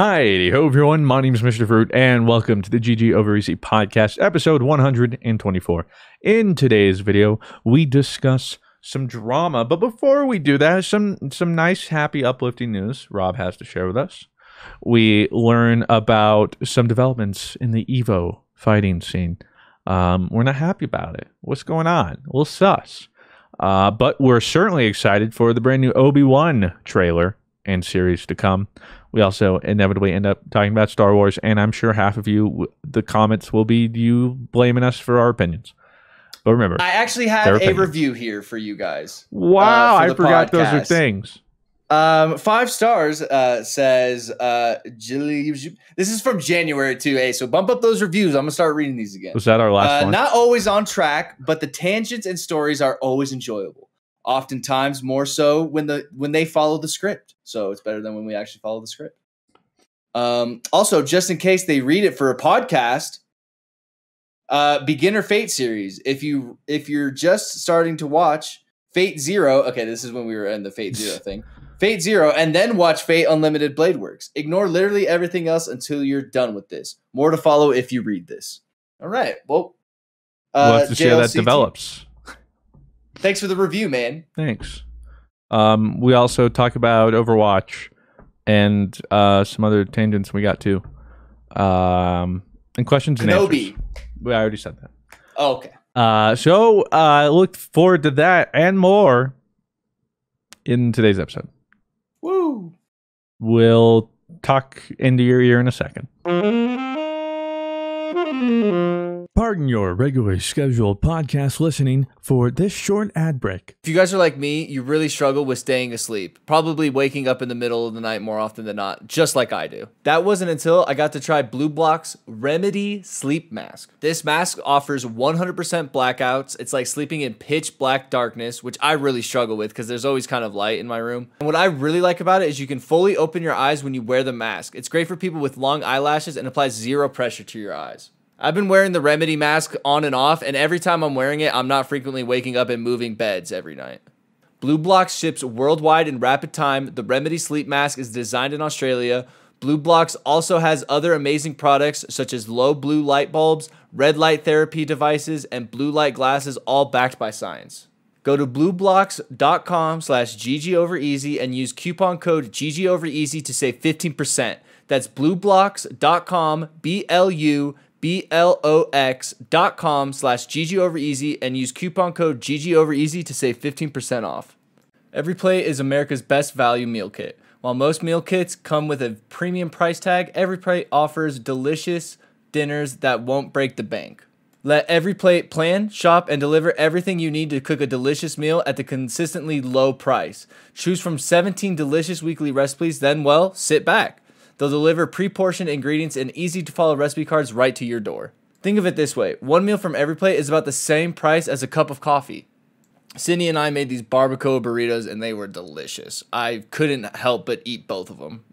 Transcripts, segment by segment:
Hi, ho everyone. My name is Mr. Fruit, and welcome to the GG Over Easy podcast, episode 124. In today's video, we discuss some drama, but before we do that, some nice, happy, uplifting news Rob has to share with us. We learn about some developments in the Evo fighting scene. We're not happy about it. What's going on? A little sus. But we're certainly excited for the brand new Obi-Wan trailer and series to come. We also inevitably end up talking about Star Wars, and I'm sure half of you, the comments will be you blaming us for our opinions. But remember, I actually have a review here for you guys. Wow, I forgot those are things. 5 stars says, this is from January too. Hey, so bump up those reviews. I'm gonna start reading these again. Was that our last one? Not always on track, but the tangents and stories are always enjoyable. Oftentimes more so when they follow the script. So it's better than when we actually follow the script. Also, just in case they read it for a podcast, beginner Fate series. If you're just starting to watch Fate Zero, okay, this is when we were in the Fate Zero thing. Fate Zero, and then watch Fate Unlimited Blade Works. Ignore literally everything else until you're done with this. More to follow if you read this. All right. Well, we'll have to see how that develops. Thanks for the review, man. Thanks. We also talk about Overwatch and some other tangents we got too. And questions and Kenobi. answers. I already said that. Oh, okay. So look forward to that and more in today's episode. Woo! We'll talk into your ear in a second. Pardon your regularly scheduled podcast listening for this short ad break. If you guys are like me, you really struggle with staying asleep, probably waking up in the middle of the night more often than not, just like I do. That wasn't until I got to try BlueBlock's Remedy Sleep Mask. This mask offers 100% blackouts. It's like sleeping in pitch black darkness, which I really struggle with because there's always kind of light in my room. And what I really like about it is you can fully open your eyes when you wear the mask. It's great for people with long eyelashes and applies zero pressure to your eyes. I've been wearing the Remedy mask on and off, and every time I'm wearing it, I'm not frequently waking up and moving beds every night. BlueBlox ships worldwide in rapid time. The Remedy Sleep Mask is designed in Australia. BlueBlox also has other amazing products such as low blue light bulbs, red light therapy devices, and blue light glasses, all backed by science. Go to blueblocks.com/GGOverEasy and use coupon code GGOverEasy to save 15%. That's blueblocks.com, BLUBLOX.com/GGOverEasy and use coupon code GGOverEasy to save 15% off. Every Plate is America's best value meal kit. While most meal kits come with a premium price tag, Every Plate offers delicious dinners that won't break the bank. Let Every Plate plan, shop, and deliver everything you need to cook a delicious meal at the consistently low price. Choose from 17 delicious weekly recipes, then, well, sit back. They'll deliver pre-portioned ingredients and easy-to-follow recipe cards right to your door. Think of it this way. One meal from Every Plate is about the same price as a cup of coffee. Sydney and I made these Barbacoa Burritos, and they were delicious. I couldn't help but eat both of them.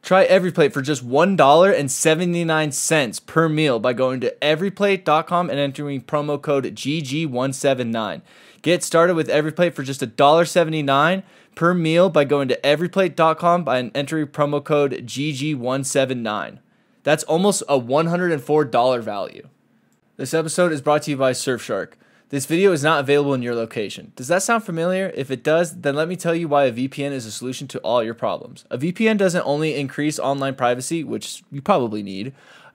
Try Every Plate for just $1.79 per meal by going to everyplate.com and entering promo code GG179. Get started with Every Plate for just $1.79 per meal by going to everyplate.com and entering promo code GG179. That's almost a $104 value. This episode is brought to you by Surfshark. This video is not available in your location. Does that sound familiar? If it does, then let me tell you why a VPN is a solution to all your problems. A VPN doesn't only increase online privacy, which you probably need,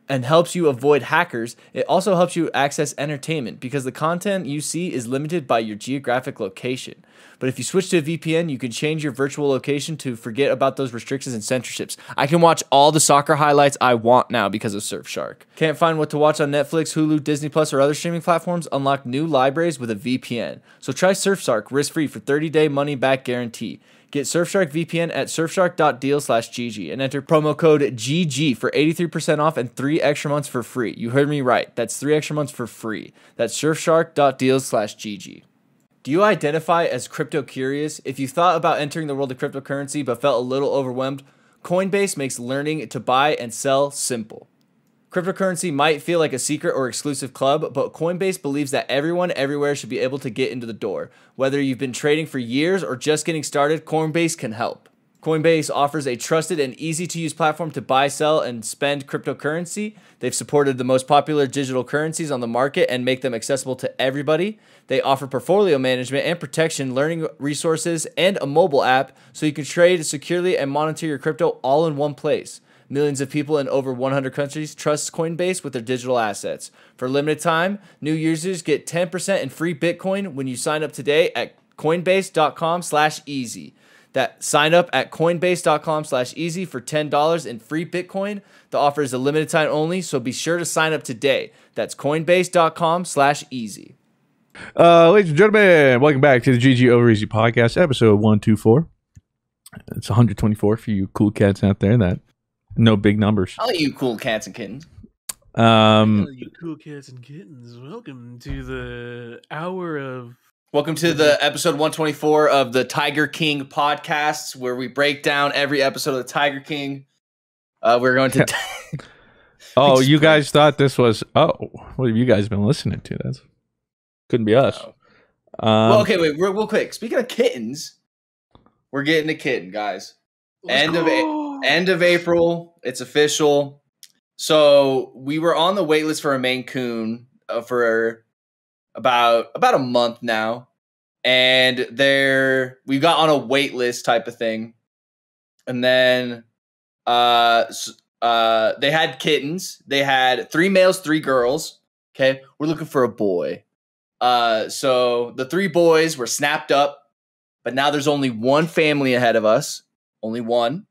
and helps you avoid hackers, it also helps you access entertainment because the content you see is limited by your geographic location. But if you switch to a VPN, you can change your virtual location to forget about those restrictions and censorships. I can watch all the soccer highlights I want now because of Surfshark. Can't find what to watch on Netflix, Hulu, Disney Plus, or other streaming platforms? Unlock new libraries with a VPN. So try Surfshark risk-free for 30-day money-back guarantee. Get Surfshark VPN at surfshark.deal/GG and enter promo code GG for 83% off and 3 extra months for free. You heard me right. That's 3 extra months for free. That's surfshark.deal/GG. Do you identify as crypto curious? If you thought about entering the world of cryptocurrency but felt a little overwhelmed, Coinbase makes learning to buy and sell simple. Cryptocurrency might feel like a secret or exclusive club, but Coinbase believes that everyone everywhere should be able to get into the door. Whether you've been trading for years or just getting started, Coinbase can help. Coinbase offers a trusted and easy-to-use platform to buy, sell, and spend cryptocurrency. They've supported the most popular digital currencies on the market and make them accessible to everybody. They offer portfolio management and protection, learning resources, and a mobile app so you can trade securely and monitor your crypto all in one place. Millions of people in over 100 countries trust Coinbase with their digital assets. For a limited time, new users get 10% in free Bitcoin when you sign up today at coinbase.com/easy. That sign up at coinbase.com/easy for $10 in free Bitcoin. The offer is a limited time only, so be sure to sign up today. That's coinbase.com/easy. Ladies and gentlemen, welcome back to the GG Over Easy podcast, episode 124. It's 124 for you cool cats out there that know big numbers. All you cool cats and kittens. Hello, you cool cats and kittens. Welcome to the hour of... Welcome to the episode 124 of the Tiger King podcasts, where we break down every episode of the Tiger King. We're going to... Oh, you guys thought this was... Oh, what have you guys been listening to? That couldn't be us. Well, okay, wait, real quick. Speaking of kittens, we're getting a kitten, guys. End of April. It's official. So we were on the wait list for a Maine Coon for about a month now, and we got on a wait list type of thing, and then they had kittens. They had 3 males, 3 girls. Okay, we're looking for a boy. So the 3 boys were snapped up, but now there's only 1 family ahead of us, only 1,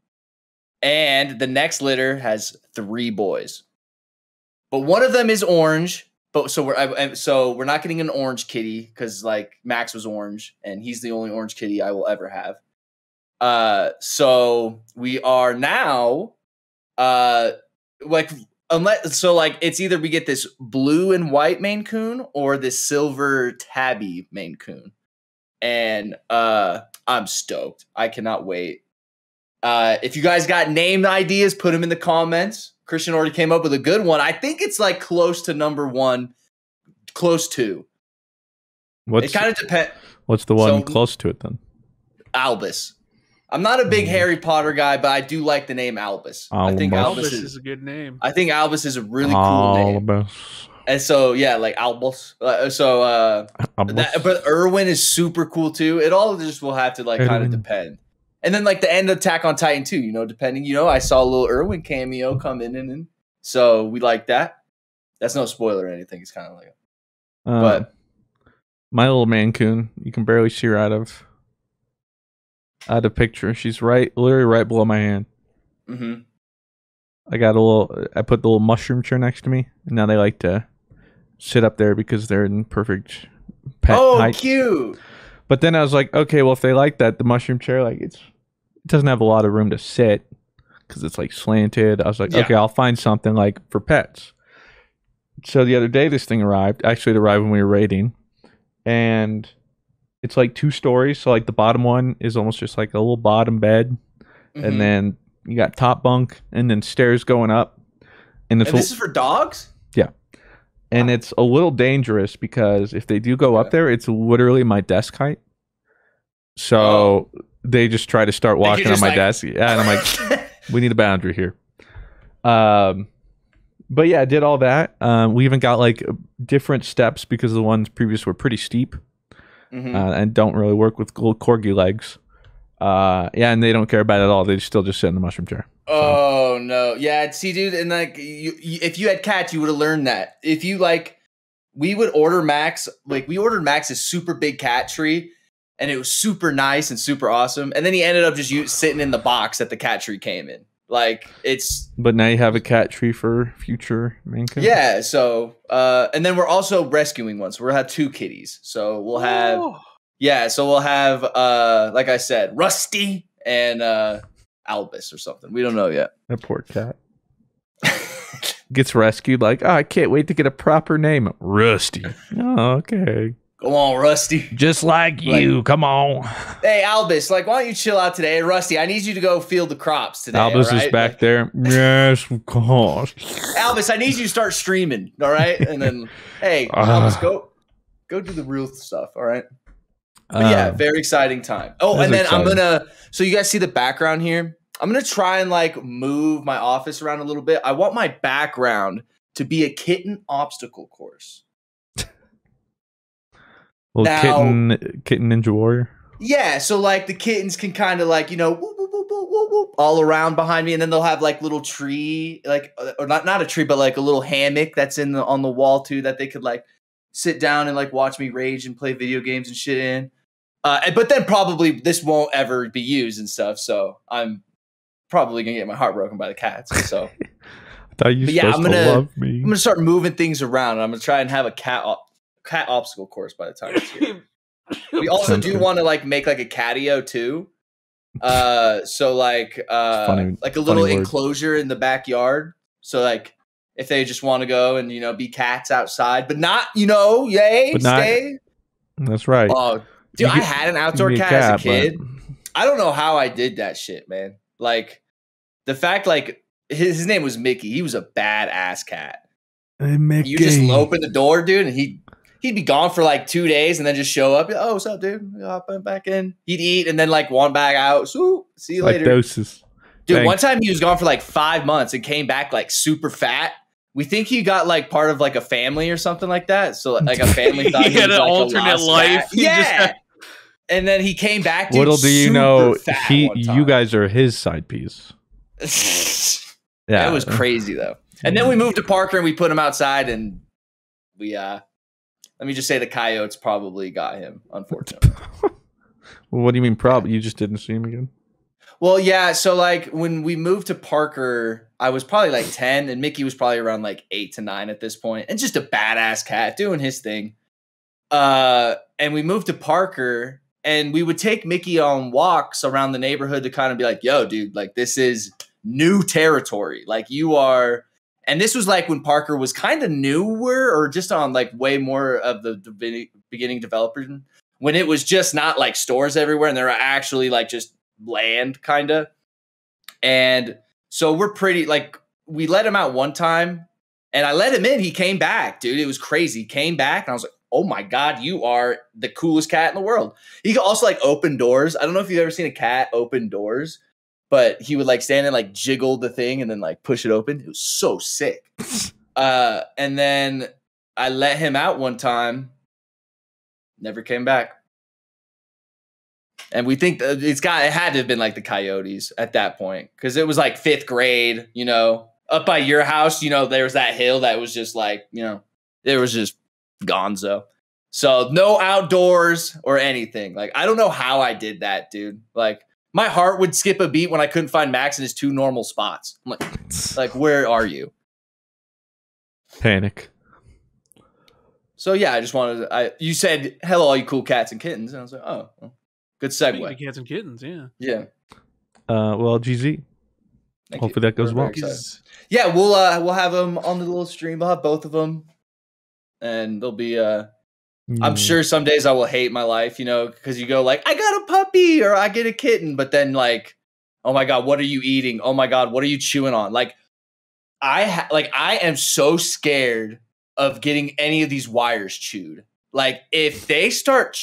and the next litter has 3 boys, but one of them is orange. But so we're not getting an orange kitty because like Max was orange and he's the only orange kitty I will ever have. So we are now it's either we get this blue and white Maine Coon or this silver tabby Maine Coon, and I'm stoked. I cannot wait. If you guys got name ideas, put them in the comments. Christian already came up with a good one. I think it's like close to number 1, close to. It kind of depends. What's the one close to it then? Albus. I'm not a big Harry Potter guy, but I do like the name Albus. I think Albus is a good name. I think Albus is a really cool name. And so yeah, like Albus. But Irwin is super cool too. It all just will have to like kind of depend. And then, like, the end of Attack on Titan, too, depending, I saw a little Irwin cameo come in, and so we like that. That's no spoiler or anything. It's kind of like, but my little Maine Coon, you can barely see her out of picture. She's literally right below my hand. Mm-hmm. I put the little mushroom chair next to me, and now they like to sit up there because they're in perfect pet height. Oh, cute. But then I was like, okay, well, if they like that, the mushroom chair, like it doesn't have a lot of room to sit because it's like slanted. I was like, okay, I'll find something like for pets. So the other day, this thing arrived. Actually, it arrived when we were raiding, and it's like 2 stories. So like the bottom one is almost just like a little bottom bed, and then you got top bunk, and then stairs going up. And this is for dogs? Yeah. And it's a little dangerous because if they do go up there, it's literally my desk height. So they just try to start walking on my desk. Yeah, and I'm like, we need a boundary here. But yeah, I did all that. We even got like different steps because the ones previous were pretty steep and don't really work with little corgi legs. Yeah, and they don't care about it at all. They still just sit in the mushroom chair. Oh no, yeah. See, dude, and like, if you had cats, you would have learned that. If you we would order Max. Like, we ordered Max's super big cat tree, and it was super nice and super awesome. And then he ended up just sitting in the box that the cat tree came in. Like, it's. But now you have a cat tree for future Maine Coon. Yeah. So, and then we're also rescuing one. So we'll have 2 kitties. So we'll have. Yeah. So we'll have, like I said, Rusty and Albus or something. We don't know yet. That poor cat gets rescued. Like, I can't wait to get a proper name, Rusty. Oh, okay. Go on, Rusty. Just like you. Come on. Hey, Albus. Like, why don't you chill out today? Hey, Rusty, I need you to go field the crops today. Albus is back there. Yes, of course. Albus, I need you to start streaming. All right, and then hey, Albus, go do the real stuff. All right. But yeah, very exciting time. Oh, and then exciting. So you guys see the background here? I'm going to try and like move my office around a little bit. I want my background to be a kitten obstacle course. Kitten Ninja Warrior. Yeah, so like the kittens can kind of like, you know, whoop, whoop, whoop, whoop, whoop, whoop, all around behind me, and then they'll have like little tree, like or not a tree, but like a little hammock that's on the wall too that they could like sit down and like watch me rage and play video games and shit in. But then probably this won't ever be used and stuff, so I'm probably gonna get my heart broken by the cats. So I thought you supposed to love me. I'm gonna start moving things around. And I'm gonna try and have a cat obstacle course by the time it's here. We also do want to like make like a catio too. So like like a little enclosure in the backyard. So like if they just want to go and you know be cats outside, but not stay. That's right. Oh, dude, I had an outdoor cat as a kid. But I don't know how I did that shit, man. Like the fact like his name was Mickey. He was a badass cat. Hey, Mickey. You just open the door, dude, and he'd be gone for like 2 days and then just show up. Oh, what's up, dude? Hop back in. He'd eat and then like one back out. So see you later. Doses. Dude, one time he was gone for like 5 months and came back like super fat. We think he got like part of like a family or something like that. So like a family thought he had an alternate life. Yeah. And then he came back. Dude, little do you know, you guys are his side piece. Yeah, it was crazy though. And then we moved to Parker and we put him outside and we let me just say the coyotes probably got him, unfortunately. Well, what do you mean probably? You just didn't see him again? Well, yeah. So like when we moved to Parker, I was probably like 10 and Mickey was probably around like 8 to 9 at this point. And just a badass cat doing his thing. And we moved to Parker and we would take Mickey on walks around the neighborhood to kind of be like, yo, dude, like this is new territory. Like you are. And this was like when Parker was kind of newer or just on like way more of the beginning developers when it was just not like stores everywhere and there are actually like just land kind of. And so we're pretty like we let him out one time and I let him in. He came back, dude. It was crazy. He came back and I was like, oh my God, you are the coolest cat in the world. He could also like open doors. I don't know if you've ever seen a cat open doors. But he would like stand and like jiggle the thing and then like push it open. It was so sick. And then I let him out one time. Never came back. And we think that it had to have been like the coyotes at that point. Because it was like 5th grade, you know. Up by your house, you know, there was that hill that was just like, you know, there was just gonzo. So no outdoors or anything. Like, I don't know how I did that, dude. Like, my heart would skip a beat when I couldn't find Max in his 2 normal spots. I'm like, where are you? Panic. So yeah, I just wanted to, you said, hello, all you cool cats and kittens. And I was like, oh, well, good segue. Cats and kittens, yeah. Yeah. Well, GZ. Hopefully that goes well. Yeah, we'll have them on the little stream. We'll have both of them. And they'll be, I'm sure some days I will hate my life, you know, because you go like, I got a puppy or I get a kitten. But then like, oh my God, what are you eating? Oh my God, what are you chewing on? Like, I am so scared of getting any of these wires chewed. Like if they start,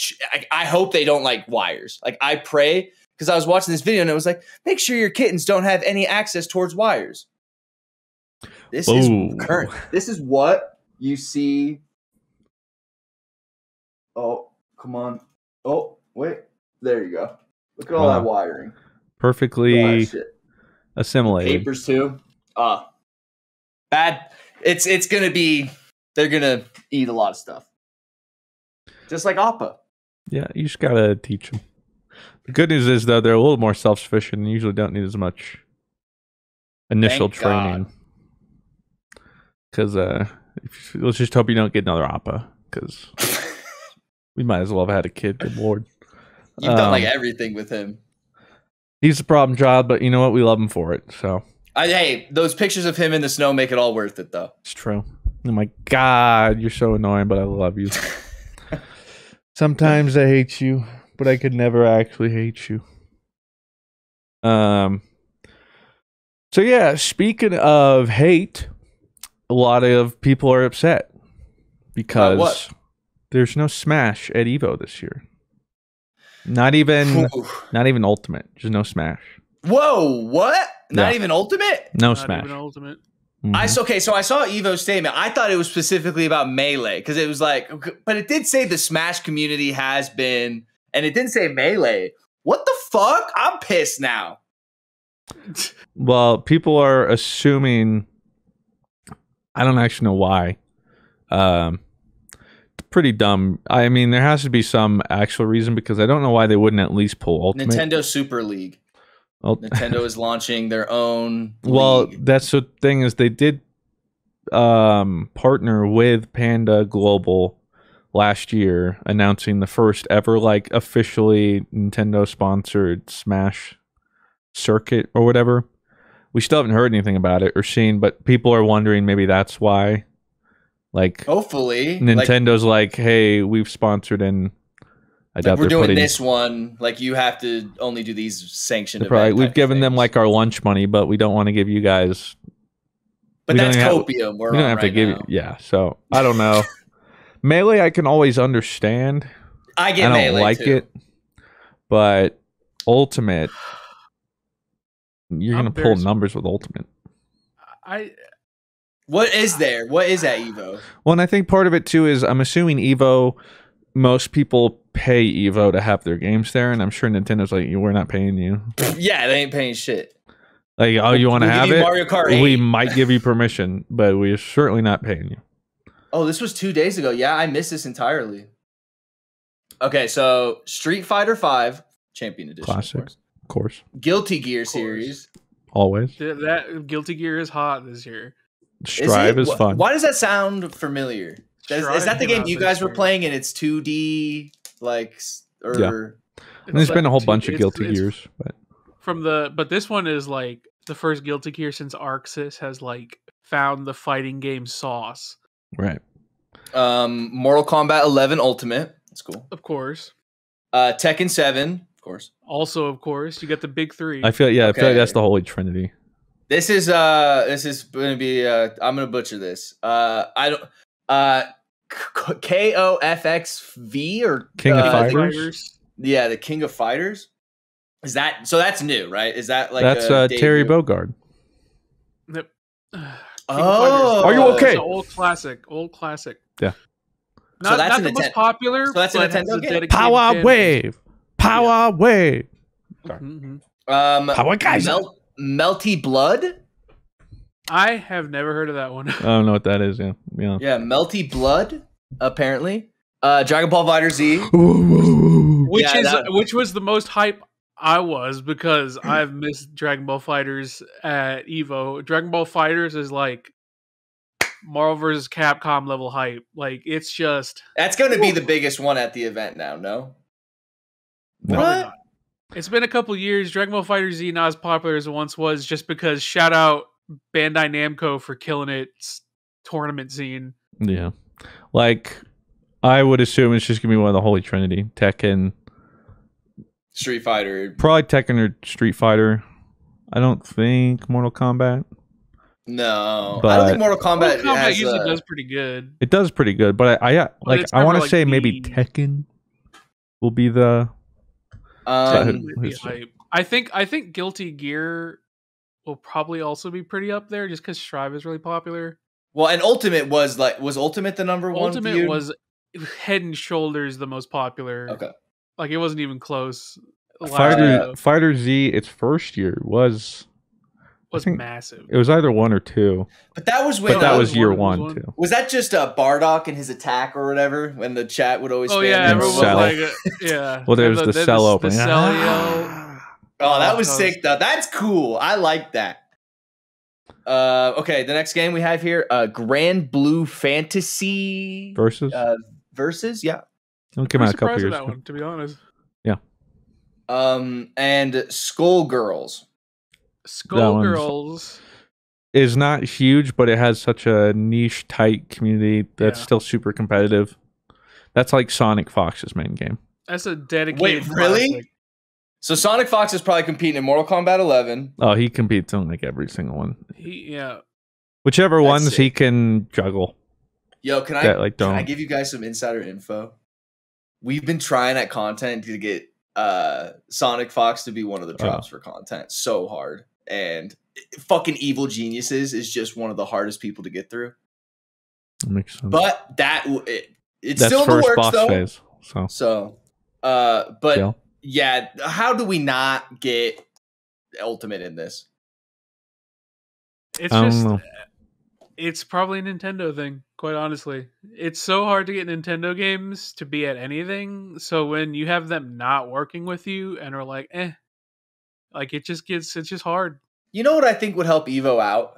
I hope they don't like wires. Like I pray because I was watching this video and it was like, make sure your kittens don't have any access towards wires. This is current. This is what you see. Oh, come on. Oh, wait. There you go. Look at all that wiring. Perfectly assimilated. Papers too. Bad. It's going to be, they're going to eat a lot of stuff. Just like Appa. Yeah, you just got to teach them. The good news is, though, they're a little more self-sufficient and usually don't need as much initial training. Because let's just hope you don't get another Appa. Because we might as well have had a kid. Good Lord. You've done like everything with him. He's a problem child, but you know what? We love him for it. So, hey, those pictures of him in the snow make it all worth it, though. It's true. Oh my God, you're so annoying, but I love you. Sometimes I hate you, but I could never actually hate you. So yeah, speaking of hate, a lot of people are upset because there's no Smash at Evo this year. Not even Ultimate. Just no Smash. Whoa, what? Not Yeah. even Ultimate? No Not Smash. even Ultimate. Mhm. So I saw Evo's statement. I thought it was specifically about Melee because it was like, but it did say the Smash community has been, and it didn't say Melee. What the fuck? I'm pissed now. Well, people are assuming. I don't actually know why. It's pretty dumb. I mean, there has to be some actual reason because I don't know why they wouldn't at least pull Ultimate. Nintendo Super League. Well, Nintendo is launching their own well, league. that's the thing is they did partner with Panda Global last year, announcing the first ever like officially Nintendo sponsored Smash circuit or whatever. We still haven't heard anything about it or seen, but people are wondering maybe that's why. Like, Hopefully, Nintendo's like, hey, we've sponsored and I doubt we're they're doing putting this one. Like you have to only do these sanctioned they're probably, event we've type of given them things. like our lunch money, but we don't want to give you guys. But we that's don't have- copium. We're We don't on have to right give now. you. Yeah, so I don't know. Melee, I can always understand. I I get don't Melee like too. it, but Ultimate, you're I'm gonna very pull numbers with Ultimate. What is there? What is that Evo? Well, and I think part of it too is I'm assuming Evo. Most people pay Evo to have their games there, and I'm sure Nintendo's like, we're not paying you. Yeah, they ain't paying shit. Like, oh, you want to We'll give have you it? Mario Kart We 8. might give you permission, but we're certainly not paying you. Oh, this was 2 days ago. Yeah, I missed this entirely. Okay, so Street Fighter V Champion Edition, Classic, of of course, Guilty Gear series. always. That Guilty Gear is hot this year. Strive is it? fun. Why does that sound familiar? Is Strive that the came game out you this guys were year. playing and it's 2D like or Yeah. And there's It's been a like whole two- bunch of it's- Guilty it's Gears, but but this one is like the first Guilty Gear since Arxis has like found the fighting game sauce. right. Mortal Kombat 11 Ultimate. That's cool. Of course. Tekken 7, of course. Also, of course, you got the big three. I feel like Okay. that's the Holy Trinity. This is gonna be I'm gonna butcher this. I don't KOFXV or King of the- Fighters? Yeah, the King of Fighters. Is that so? That's new, right? Is that like That's a Terry debut? Bogard. Yep. King of Oh. Fighters. Are you okay? It's an old classic. Old classic. Yeah. So Not, that's not a the most Nintendo- popular. so that's a but has Nintendo game? dedicated Power fan Wave. Power Wave. base. Mhm. Power guise. Melty Blood. I have never heard of that one. I don't know what that is. Yeah. Yeah, Melty Blood. Apparently, Dragon Ball Fighter Z. Which which was the most hype I was because I've missed Dragon Ball Fighters at Evo. Dragon Ball Fighters is like Marvel vs. Capcom level hype. Like it's just That's going to be the biggest one at the event now. No. probably What? not. It's been a couple years. Dragon Ball Fighter Z not as popular as it once was, just because shout out Bandai Namco for killing its tournament scene. Yeah. Like, I would assume it's just gonna be one of the Holy Trinity: Tekken, Street Fighter. probably Tekken or Street Fighter. I don't think Mortal Kombat. No, I But- don't think Mortal Kombat, Mortal Kombat has, usually does pretty good. It does pretty good, but it's I never, want to like, say maybe the- Tekken will be the. Um, Would be hype. I think Guilty Gear will probably also be pretty up there, just because Strive is really popular. well, and Ultimate was Ultimate the number one? Ultimate viewed? was head and shoulders the most popular. Okay. Like it wasn't even close. Last year Fighter Z, its first year was was think- massive. it was either 1 or 2, But that was when but that it was was year one, it was 1 one. too. was that just Bardock and his attack or whatever? When the chat would always. Oh stand yeah, there? everyone was Cell. like, yeah. Well, there was And the then cell the opening. cell yell. Oh, that was Oh, sick though. That's cool. I like that. Okay, the next game we have here, Grand Blue Fantasy Versus versus, yeah. it came I'm out a couple surprised years at that ago. one, to be honest. And Skullgirls. Skullgirls. Is not huge, but it has such a niche, tight community that's Yeah. still super competitive. That's like Sonic Fox's main game. That's a dedicated. Wait, really? classic. So Sonic Fox is probably competing in Mortal Kombat 11. Oh, he competes in like every single one. Yeah. Whichever That's ones he sick. can juggle. Yo, can That, like, I don't. give you guys some insider info? We've been trying at content to get Sonic Fox to be one of the drops for content so hard. And fucking Evil Geniuses is just one of the hardest people to get through. That makes sense. But it's still in the works, boss though. Phase, but yeah, how do we not get Ultimate in this? It's just, it's probably a Nintendo thing, quite honestly. It's so hard to get Nintendo games to be at anything. So when you have them not working with you and are like, like it's just hard. You know what I think would help Evo out?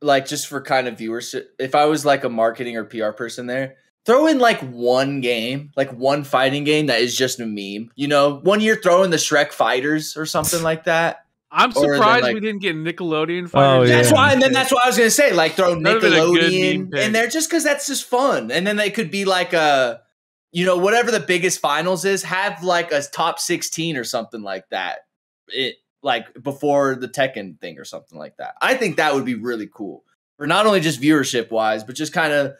Like just for kind of viewership. If I was like a marketing or PR person there, throw in like one game, like one fighting game that is just a meme. You know, one year throw in the Shrek Fighterz or something like that. I'm surprised we didn't get Nickelodeon Fighters. That's why, and then that's what I was gonna say. Like throw Nickelodeon in there, just because that's just fun. And then they could be like whatever the biggest finals is, have like a top 16 or something like that. It like before the Tekken thing or something like that. I think that would be really cool for not only just viewership wise, but just kind of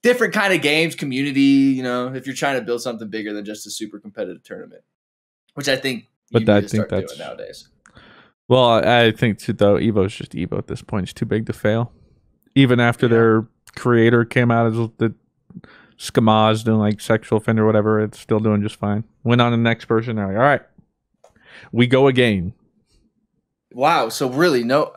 different kind of games, community. You know, if you're trying to build something bigger than just a super competitive tournament, which I think. But I think that's doing nowadays. Well, I think too, though, Evo's just Evo at this point. It's too big to fail. Even after their creator came out as the Skamaz doing like sexual offender or whatever, it's still doing just fine. Went on to the next person. They're like, all right, we go again. Wow. So really, no.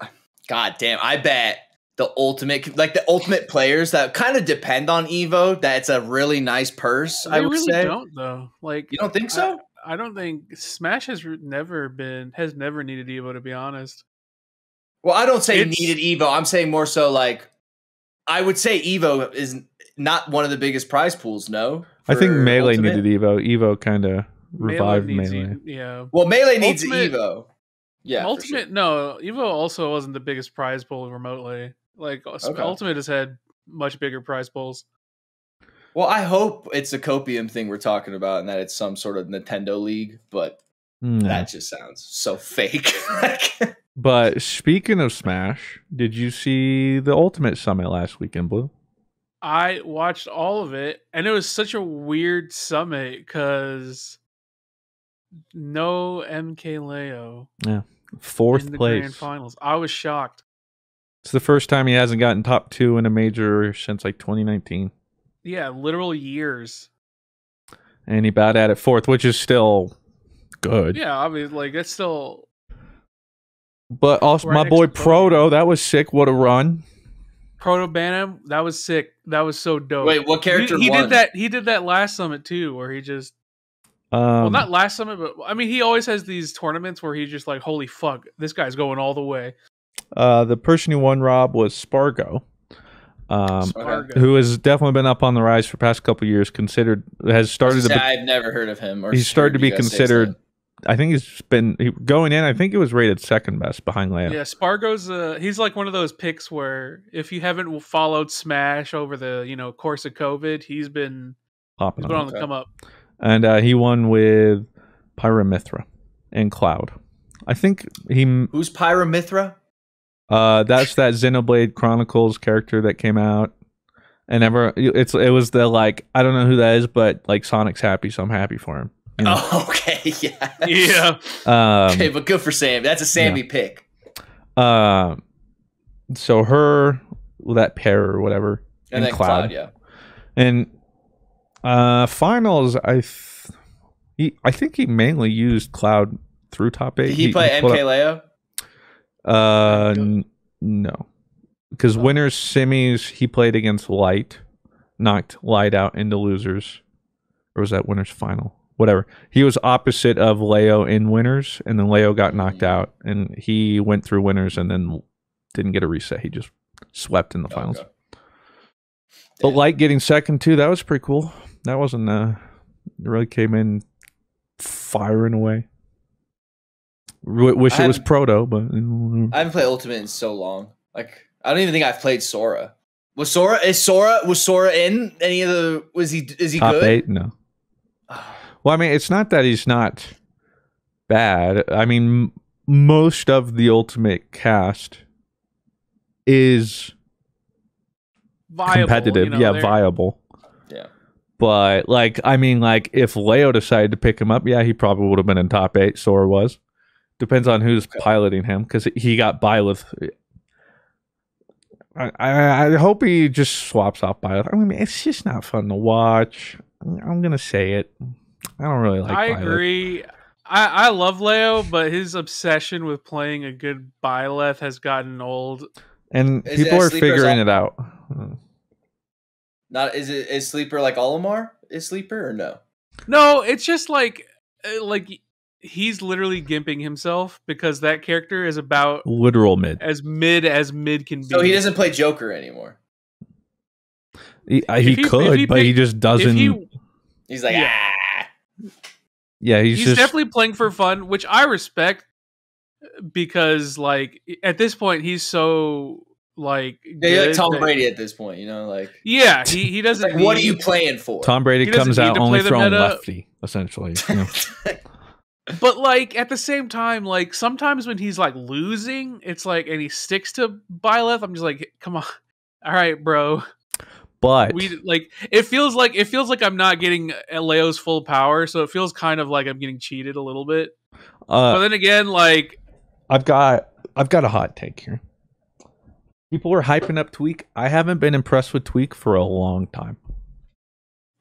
God damn. I bet the ultimate players that kind of depend on Evo, that's a really nice purse. I would say. Don't though. Like you don't think so? I don't think Smash has never needed Evo, to be honest. Well, I don't say needed Evo. I'm saying more so like I would say Evo is not one of the biggest prize pools. No, I think Melee needed Evo. Evo kind of revived Melee. Yeah. Well, Melee needs Evo. Yeah. Ultimate, no. Evo also wasn't the biggest prize pool remotely. Like Ultimate has had much bigger prize pools. Well, I hope it's a copium thing we're talking about and that it's some sort of Nintendo league, but that just sounds so fake. But speaking of Smash, did you see the Ultimate Summit last weekend, Blue? I watched all of it, and it was such a weird summit because no MKLeo. Yeah, fourth in the place. Grand Finals. I was shocked. It's the first time he hasn't gotten top 2 in a major since like 2019. Yeah, literal years. And he bowed at fourth, which is still good. Yeah, I mean, like, it's still... But also, my boy Proto, that was sick. What a run. Proto Bantam, that was sick. That was so dope. Wait, what character he won? did that. He did that last summit, too, where he just... well, not last summit, but... I mean, he always has these tournaments where he's just like, holy fuck, this guy's going all the way. The person who won, Rob, was Spargo. Who has definitely been up on the rise for the past couple of years. I've never heard of him. He's started to be considered. I think he's been going in. I think it was rated second best behind Leia. Yeah, Spargo's. He's like one of those picks where if you haven't followed Smash over the course of COVID, he's been on the come up. And he won with Pyramithra and Cloud. I think Who's Pyramithra? That's that Xenoblade Chronicles character that came out, and it was the like I don't know who that is, but like Sonic's happy, so I'm happy for him. You know? Oh, okay, yeah, yeah. Okay, but good for Sam. That's a Sammy pick. So that pair or whatever, and then Cloud, yeah. And finals, I think he mainly used Cloud through top 8. Did he play MKLeo? No, because winners semis he played against Light, knocked Light out into losers, or was that winners final? Whatever. He was opposite of Leo in winners, and then Leo got knocked out, and he went through winners and then didn't get a reset. He just swept in the finals. Okay. But Light getting second too, that was pretty cool. That wasn't it really came in firing away. Wish it was Proto, but I haven't played Ultimate in so long. Like I don't even think I've played Sora. Was Sora in any of the? Is he top good? 8? No. Well, I mean, it's not that he's not bad. I mean, most of the Ultimate cast is viable, competitive. Viable. Yeah. But like, I mean, like if Leo decided to pick him up, yeah, he probably would have been in top 8. Sora was. Depends on who's piloting him, because he got Byleth. I hope he just swaps off Byleth. I mean, it's just not fun to watch. I'm gonna say it. I don't really like. I Byleth. agree. I love Leo, but his obsession with playing a good Byleth has gotten old. And people are figuring it out. Not is Sleeper like Olimar? Is Sleeper or no? No, it's just like he's literally gimping himself because that character is about literal mid as mid can be. So he doesn't play Joker anymore. He could, but he just doesn't. He's like, yeah, he's just definitely playing for fun, which I respect, because like at this point he's so like like Tom Brady at this point, you know, like he doesn't. Like, what are you playing for? Tom Brady comes out only throwing lefty, essentially. You know? But like at the same time, like sometimes when he's like losing, it's like, and he sticks to Byleth, I'm just like, come on, all right, bro. But it feels like I'm not getting Leo's full power, so it feels kind of like I'm getting cheated a little bit. But then again, like I've got a hot take here. People are hyping up Tweak. I haven't been impressed with Tweak for a long time.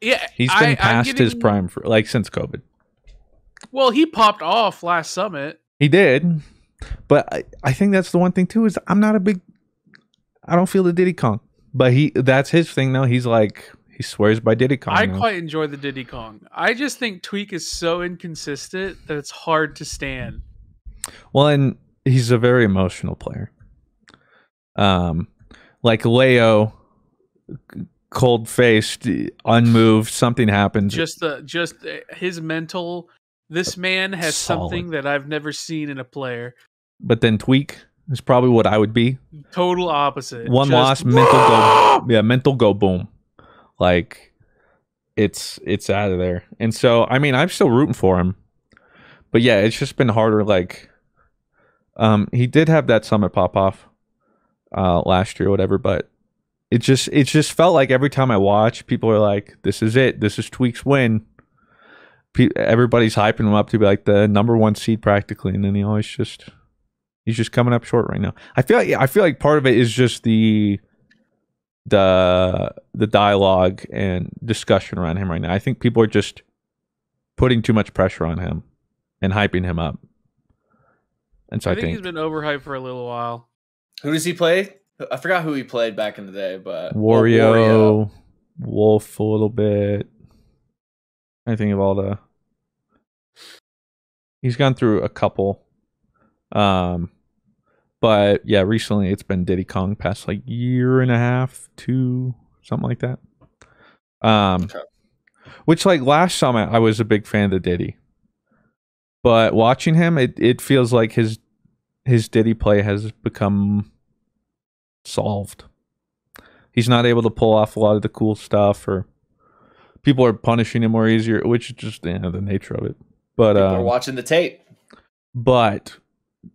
Yeah, he's been past his prime for like since COVID. Well, he popped off last summit. He did, but I think that's the one thing too is I don't feel the Diddy Kong, but that's his thing now. He's like he swears by Diddy Kong. I quite enjoy the Diddy Kong. I just think Tweak is so inconsistent that it's hard to stand. Well, and he's a very emotional player. Like Leo, cold-faced, unmoved, something happens. Just his mental. This man has something that I've never seen in a player. But then Tweak is probably what I would be. Total opposite. One loss, mental go boom. Like it's out of there. And so I mean I'm still rooting for him. But yeah, it's just been harder. Like he did have that summit pop off last year or whatever, but it just felt like every time I watch, people are like, this is it. This is Tweak's win. Everybody's hyping him up to be like the #1 seed practically, and then he's just coming up short right now. I feel like part of it is just the dialogue and discussion around him right now. I think people are just putting too much pressure on him and hyping him up. And so I think he's been overhyped for a little while. Who does he play? I forgot who he played back in the day, but Wario, Wolf a little bit. I think of all the. He's gone through a couple. But yeah, recently it's been Diddy Kong past like year and a half, 2, something like that. Okay. Which like last summer I was a big fan of the Diddy. But watching him, it feels like his Diddy play has become solved. He's not able to pull off a lot of the cool stuff, or people are punishing him more easier, which is just the nature of it. But people are watching the tape. But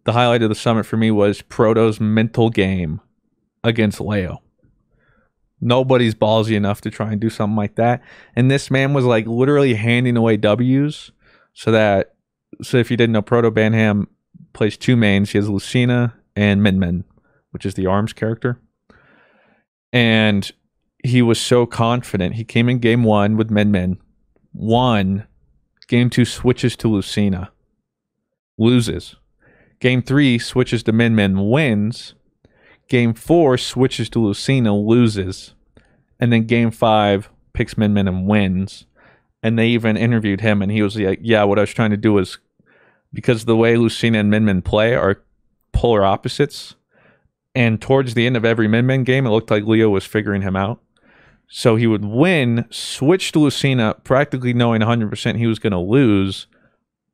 the highlight of the summit for me was Proto's mental game against Leo. Nobody's ballsy enough to try and do something like that. And this man was like literally handing away W's so if you didn't know, Proto Banham plays 2 mains. He has Lucina and Min Min, which is the ARMS character. And he was so confident. He came in game 1 with Min Min. Won. Game 2 switches to Lucina. Loses. Game 3 switches to Min Min. Wins. Game 4 switches to Lucina. Loses. And then game 5 picks Min Min and wins. And they even interviewed him, and he was like, yeah, what I was trying to do is, because the way Lucina and Min Min play are polar opposites, and towards the end of every Min Min game, it looked like Leo was figuring him out. So he would win, switch to Lucina, practically knowing 100% he was going to lose,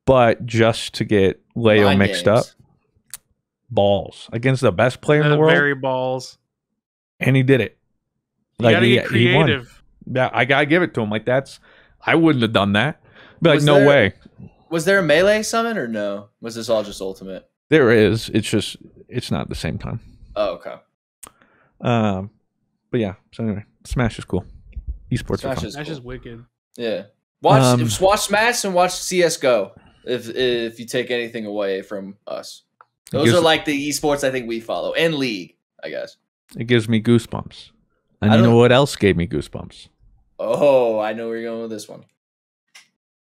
but just to get Leo mixed up. Balls. Against the best player in the world. Very balls. And he did it. You gotta get creative. Yeah, I gotta give it to him. Like I wouldn't have done that. Be like, no way. Was there a melee summon or no? Was this all just ultimate? There is. It's not at the same time. Oh, okay. But yeah. So anyway, Smash is cool. Esports are Smash fun. is Smash cool. is wicked. Yeah. Watch Smash and watch CS:GO. If you take anything away from us, those are like the esports I think we follow, and League, I guess. It gives me goosebumps. And you know what else gave me goosebumps? Oh, I know where you're going with this one.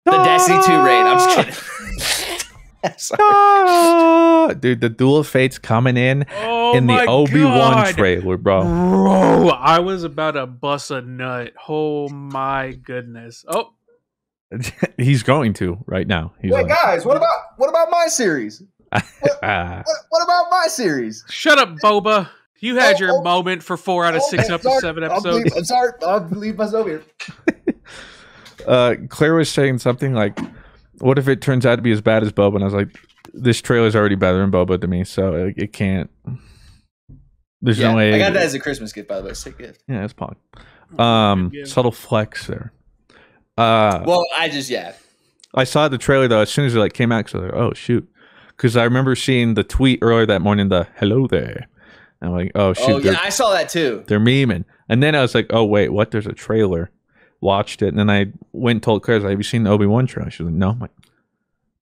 The Destiny 2 raid. I'm just kidding. Dude, the Duel of Fates coming in the Obi-Wan trailer, bro. Bro, I was about to bust a nut. Oh my goodness. Oh, He's going to right now. He's Wait, guys, what about my series? What about my series? shut up, Boba. You had your moment for 4 out of 6 up to 7 episodes. I'm sorry. I'll believe myself here. Claire was saying something like, what if it turns out to be as bad as Boba? And I was like, this trailer's already better than Boba to me, so it can't. There's no way. I got that as a Christmas gift, by the way. Sick gift. Yeah, it's pog. Subtle flex there. Well, I saw the trailer though as soon as it came out, because I was like, oh shoot, because I remember seeing the tweet earlier that morning, the hello there. And I'm like, oh shoot. Oh yeah, I saw that too. They're memeing, and then I was like, oh wait, what? There's a trailer. Watched it, and then I went and told Claire, like, have you seen the Obi-Wan trailer? She was like, no. I'm like,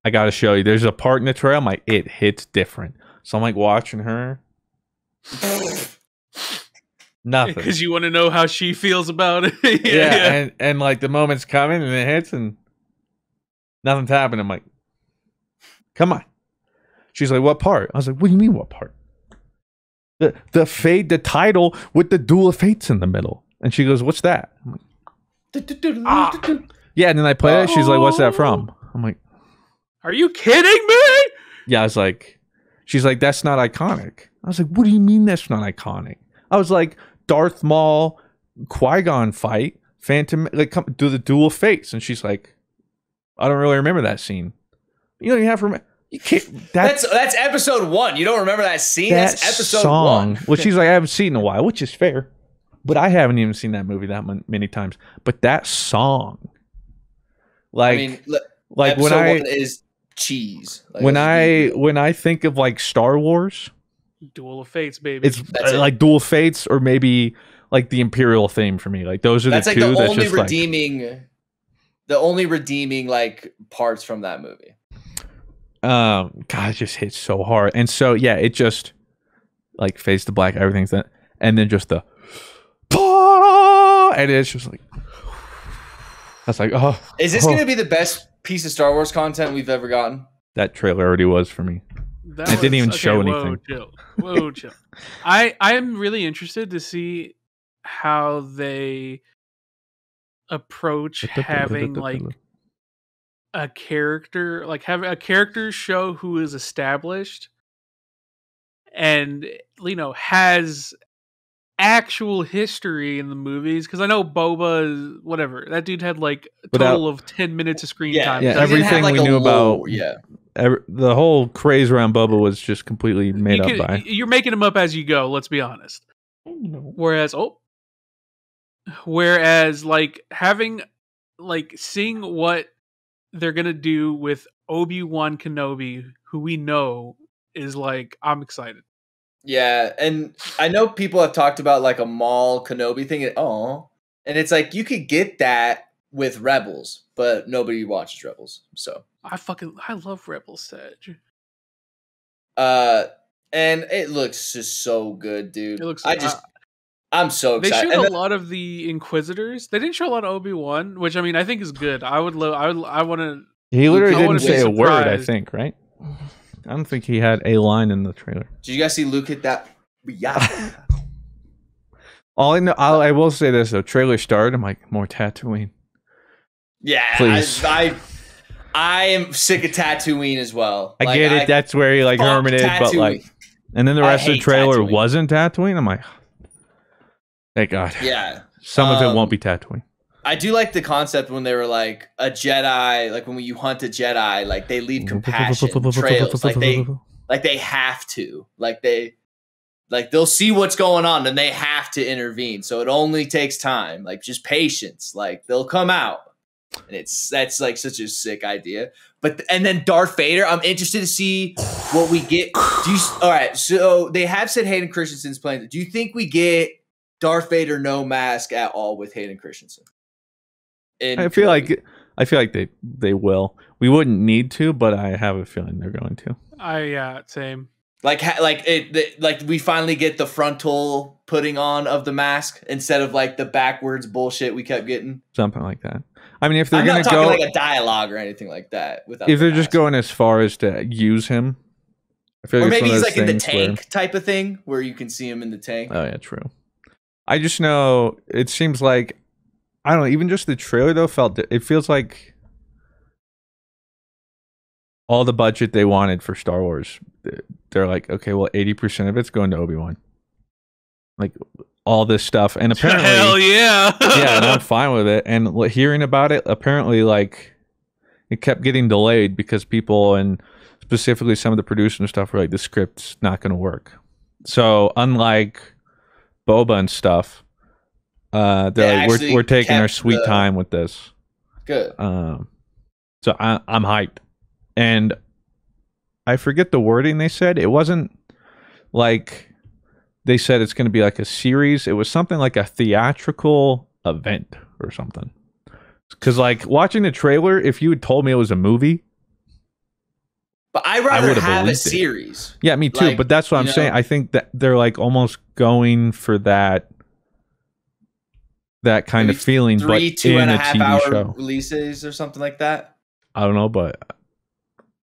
I gotta show you. There's a part in the trailer, I'm like, it hits different. So I'm like watching her. Nothing. Because you want to know how she feels about it. yeah. And like the moment's coming and it hits and nothing's happening. I'm like, come on. She's like, what part? I was like, what do you mean what part? The fade, the title with the Duel of Fates in the middle. And she goes, what's that? I'm like, yeah, and then I play it. She's like, what's that from? I'm like, are you kidding me? yeah, I was like, she's like, that's not iconic. I was like, what do you mean that's not iconic? I was like, Darth Maul, Qui-Gon fight, Phantom, like, come do the Duel of Fates. And she's like, I don't really remember that scene. You know, you have to remember. You can't, that's episode 1. You don't remember that scene? That's episode 1. Well, she's like, I haven't seen it in a while, which is fair. But I haven't even seen that movie that many times. But that song, like, I mean, like when I 1 is cheese. Like, when I think of like Star Wars, Duel of Fates, baby. It's like Duel of Fates, or maybe like the Imperial theme for me. Like those are the two. The that's only just redeeming, the only redeeming like parts from that movie. God, it just hits so hard, and so yeah, it just like fades to black. Everything's that, and then just the. And it's just like, that's like, oh. Is this going to be the best piece of Star Wars content we've ever gotten? That trailer already was for me. It didn't even show anything. Whoa, chill. I am really interested to see how they approach having like a character, like have a character show who is established and, you know, has actual history in the movies, because I know Boba, whatever, that dude had like a total of 10 minutes of screen time. Yeah, everything we knew about the whole craze around Boba was just completely made up by. You're making him up as you go, let's be honest. Whereas like having like seeing what they're gonna do with Obi-Wan Kenobi, who we know is like, I'm excited. Yeah, and I know people have talked about like a Maul Kenobi thing. And it's like you could get that with Rebels, but nobody watches Rebels. So I love Rebels, Sedge. And it looks just so good, dude. It looks. I'm so excited. Oh, They showed a lot of the Inquisitors. They didn't show a lot of Obi-Wan, which I mean I think is good. I want to. He literally didn't say a word. I think, right? I don't think he had a line in the trailer. Did you guys see Luke hit that? Yeah. All I know, I will say this though. Trailer started. I'm like, more Tatooine. Yeah, please. I am sick of Tatooine as well. I get it. That's where he like hermited, but like, and then the rest of the trailer wasn't Tatooine. I'm like, thank God. Yeah. Some of it won't be Tatooine. I do like the concept when they were like a Jedi, like when you hunt a Jedi, like they leave compassion trails, like they have to, like they'll see what's going on and they have to intervene. So it only takes time, like just patience. Like they'll come out, and that's like such a sick idea. And then Darth Vader, I'm interested to see what we get. All right, so they have said Hayden Christensen's playing. Do you think we get Darth Vader no mask at all with Hayden Christensen. I feel like they will. We wouldn't need to, but I have a feeling they're going to. Yeah, same. Like we finally get the frontal putting on of the mask instead of like the backwards bullshit we kept getting. Something like that. I mean, if they're going to go like a dialogue or anything like that, if they're just going as far as to use him, I feel like or maybe he's like in the tank type of thing where you can see him in the tank. Oh yeah, true. I just know it seems like I don't know. Even just the trailer though it feels like all the budget they wanted for Star Wars. They're like, okay, well, 80% of it's going to Obi-Wan. Like all this stuff, and apparently, hell yeah, yeah, and I'm fine with it. And hearing about it, apparently, like it kept getting delayed because people, and specifically some of the producers and stuff, were like, the script's not going to work. So unlike Boba and stuff, they're like, we're taking our sweet time with this. Good. So I'm hyped, and I forget the wording they said. It wasn't like they said it's going to be like a series. It was something like a theatrical event or something. Because like watching the trailer, if you had told me it was a movie, but I'd rather have a series. Yeah, me too. Like, but that's what I'm saying. I think that they're like almost going for that kind of feeling, but in a TV show. Releases or something like that. I don't know, but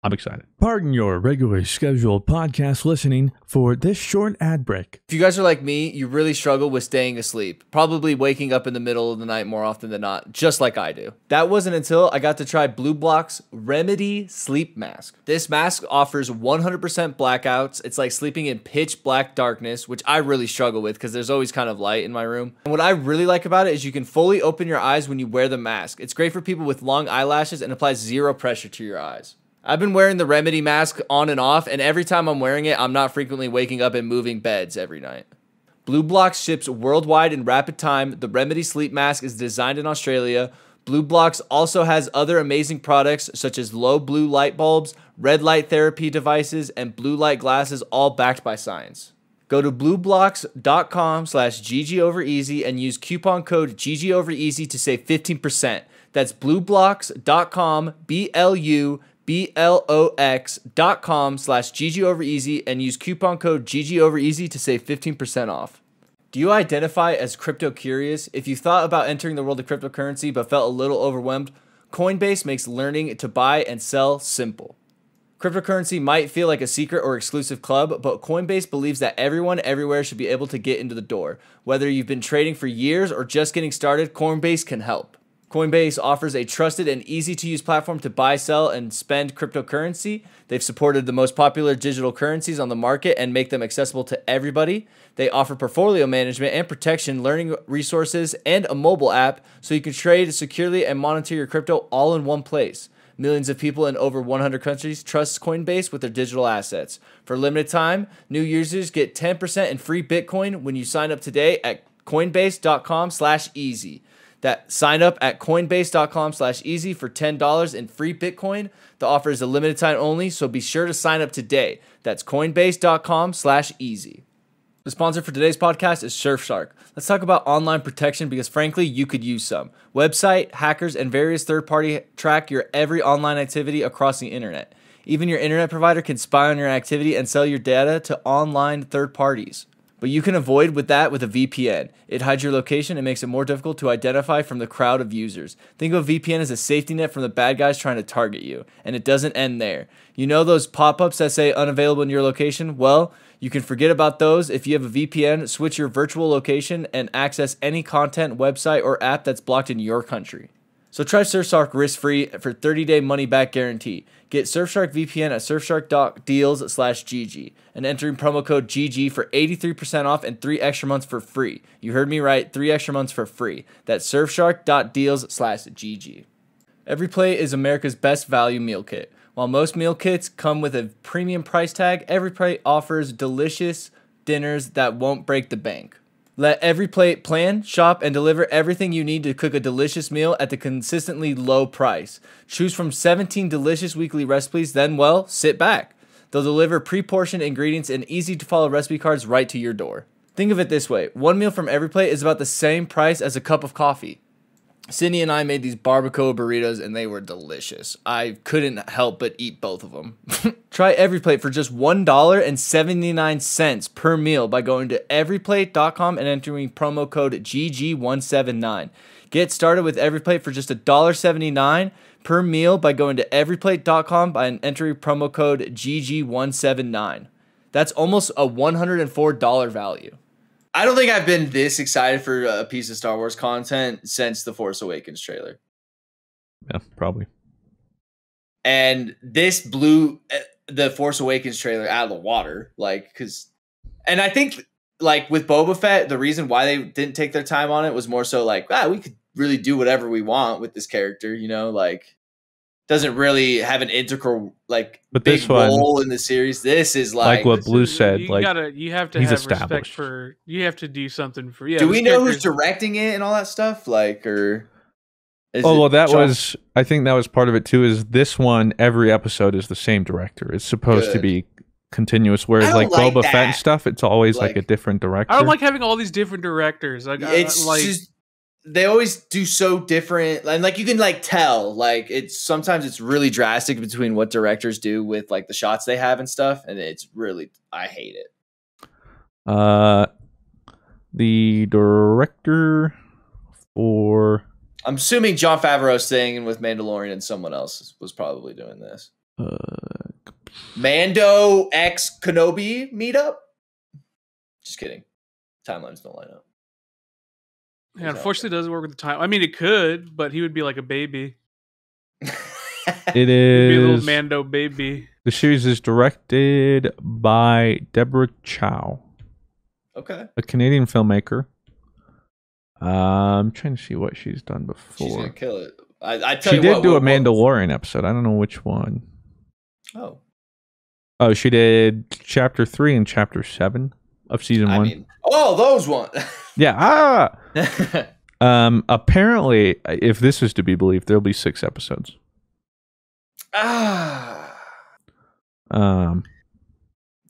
I'm excited. Pardon your regularly scheduled podcast listening for this short ad break. If you guys are like me, you really struggle with staying asleep, probably waking up in the middle of the night more often than not, just like I do. That wasn't until I got to try BlueBlock's Remedy Sleep Mask. This mask offers 100% blackouts. It's like sleeping in pitch black darkness, which I really struggle with because there's always kind of light in my room. And what I really like about it is you can fully open your eyes when you wear the mask. It's great for people with long eyelashes and applies zero pressure to your eyes. I've been wearing the Remedy mask on and off, and every time I'm wearing it, I'm not frequently waking up and moving beds every night. BlueBlock ships worldwide in rapid time. The Remedy Sleep Mask is designed in Australia. BlueBlock also has other amazing products such as low blue light bulbs, red light therapy devices, and blue light glasses, all backed by science. Go to blueblocks.com/GGOverEasy and use coupon code GGOverEasy to save 15%. That's blueblocks.com, BLUBLOX.com/GGOverEasy and use coupon code GGOverEasy to save 15% off. Do you identify as crypto curious? If you thought about entering the world of cryptocurrency but felt a little overwhelmed, Coinbase makes learning to buy and sell simple. Cryptocurrency might feel like a secret or exclusive club, but Coinbase believes that everyone everywhere should be able to get into the door. Whether you've been trading for years or just getting started, Coinbase can help. Coinbase offers a trusted and easy-to-use platform to buy, sell, and spend cryptocurrency. They've supported the most popular digital currencies on the market and make them accessible to everybody. They offer portfolio management and protection, learning resources, and a mobile app so you can trade securely and monitor your crypto all in one place. Millions of people in over 100 countries trust Coinbase with their digital assets. For a limited time, new users get 10% in free Bitcoin when you sign up today at coinbase.com/easy. That sign up at coinbase.com/easy for $10 in free Bitcoin. The offer is a limited time only, so be sure to sign up today. That's coinbase.com/easy. The sponsor for today's podcast is Surfshark. Let's talk about online protection because frankly, you could use some. Website, hackers, and various third-party track your every online activity across the internet. Even your internet provider can spy on your activity and sell your data to online third parties. But you can avoid that with a VPN. It hides your location and makes it more difficult to identify from the crowd of users. Think of a VPN as a safety net from the bad guys trying to target you. And it doesn't end there. You know those pop-ups that say unavailable in your location? Well, you can forget about those. If you have a VPN, switch your virtual location and access any content, website, or app that's blocked in your country. So try Surfshark risk-free for 30-day money-back guarantee. Get Surfshark VPN at surfshark.deals/GG and entering promo code GG for 83% off and 3 extra months for free. You heard me right, 3 extra months for free. That's surfshark.deals/GG. EveryPlate is America's best value meal kit. While most meal kits come with a premium price tag, EveryPlate offers delicious dinners that won't break the bank. Let EveryPlate plan, shop, and deliver everything you need to cook a delicious meal at the consistently low price. Choose from 17 delicious weekly recipes, then, well, sit back. They'll deliver pre-portioned ingredients and easy-to-follow recipe cards right to your door. Think of it this way. One meal from every plate is about the same price as a cup of coffee. Sydney and I made these barbacoa burritos, and they were delicious. I couldn't help but eat both of them. Try Every Plate for just $1.79 per meal by going to everyplate.com and entering promo code GG179. Get started with Every Plate for just $1.79 per meal by going to everyplate.com and entering promo code GG179. That's almost a $104 value. I don't think I've been this excited for a piece of Star Wars content since the Force Awakens trailer. Yeah, probably. And this blew the Force Awakens trailer out of the water. And I think with Boba Fett, the reason why they didn't take their time on it was more so we could really do whatever we want with this character, doesn't really have an integral but big role in the series. This is like what Blue said. You have to have respect for. You have to do something for. Yeah. Do we know who's directing it and all that stuff? I think that was part of it too. Is this one every episode is the same director? It's supposed to be continuous. Whereas Boba Fett and stuff, it's always a different director. I don't like having all these different directors. They always do so different, and you can tell sometimes it's really drastic between what directors do with the shots they have and stuff, and it's really, I hate it. The director for, I'm assuming Jon Favreau's staying with Mandalorian and someone else was probably doing this. Mando X Kenobi meetup. Just kidding. Timelines don't line up. Yeah, unfortunately, it doesn't work with the time. I mean, it could, but he would be like a baby. It He'd be a little Mando baby. The series is directed by Deborah Chow. Okay. A Canadian filmmaker. I'm trying to see what she's done before. She's gonna kill it. She did do a Mandalorian episode. I don't know which one. Oh, she did Chapter 3 and Chapter 7 of Season 1. Those ones. Yeah. Apparently, if this is to be believed, there'll be 6 episodes.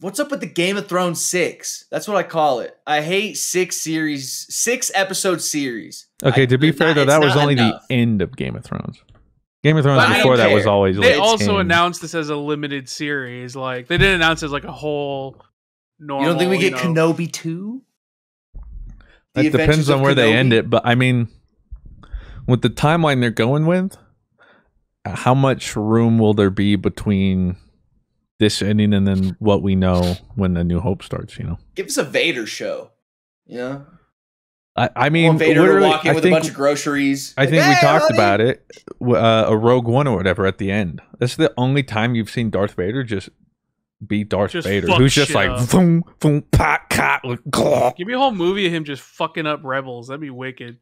What's up with the Game of Thrones 6? That's what I call it. I hate 6 episode series. Okay, to be fair though, that was only the end of Game of Thrones. Game of Thrones before that was always. They also announced this as a limited series. They didn't announce it as a whole. Normal, you don't think we get Kenobi 2? It depends on where they end it, but I mean, with the timeline they're going with, how much room will there be between this ending and then what we know when the New Hope starts? Give us a Vader show. I mean, Vader walking with a bunch of groceries. I think we talked about it, a Rogue One or whatever at the end. That's the only time you've seen Darth Vader just be Darth Vader, who's just boom, boom, pat, cat. Give me a whole movie of him just fucking up rebels. That'd be wicked.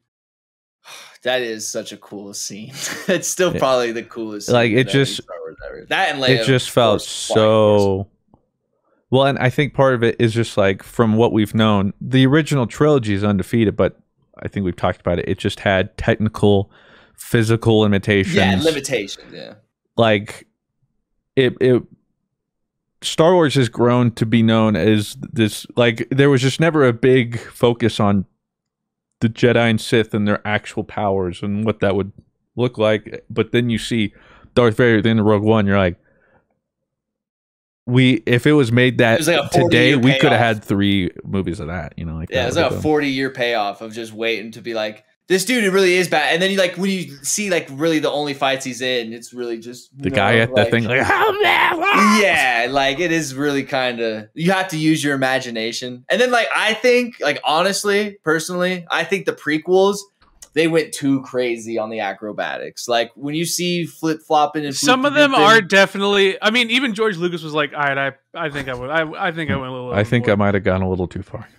That is such a cool scene. It's still probably the coolest. It just that and Leia, it just felt so well, and I think part of it is just from what we've known, the original trilogy is undefeated, but I think we've talked about it. It just had technical, physical limitations. Yeah, limitations. Yeah, it. Star Wars has grown to be known as this, there was just never a big focus on the Jedi and Sith and their actual powers and what that would look like. But then you see Darth Vader at the end of Rogue One, you're like, if it was made that today, we could have had 3 movies of that, Yeah, it's a 40-year payoff of just waiting to be this dude really is bad. And then when you see really the only fights he's in, it's really just the guy at that thing yeah, it is really kind of, you have to use your imagination. And then I think honestly, personally, I think the prequels, they went too crazy on the acrobatics. When you see flip-flopping and some of them are definitely, I mean, even George Lucas was like, all right, I think I would. I think I went a little I think I might have gone a little too far.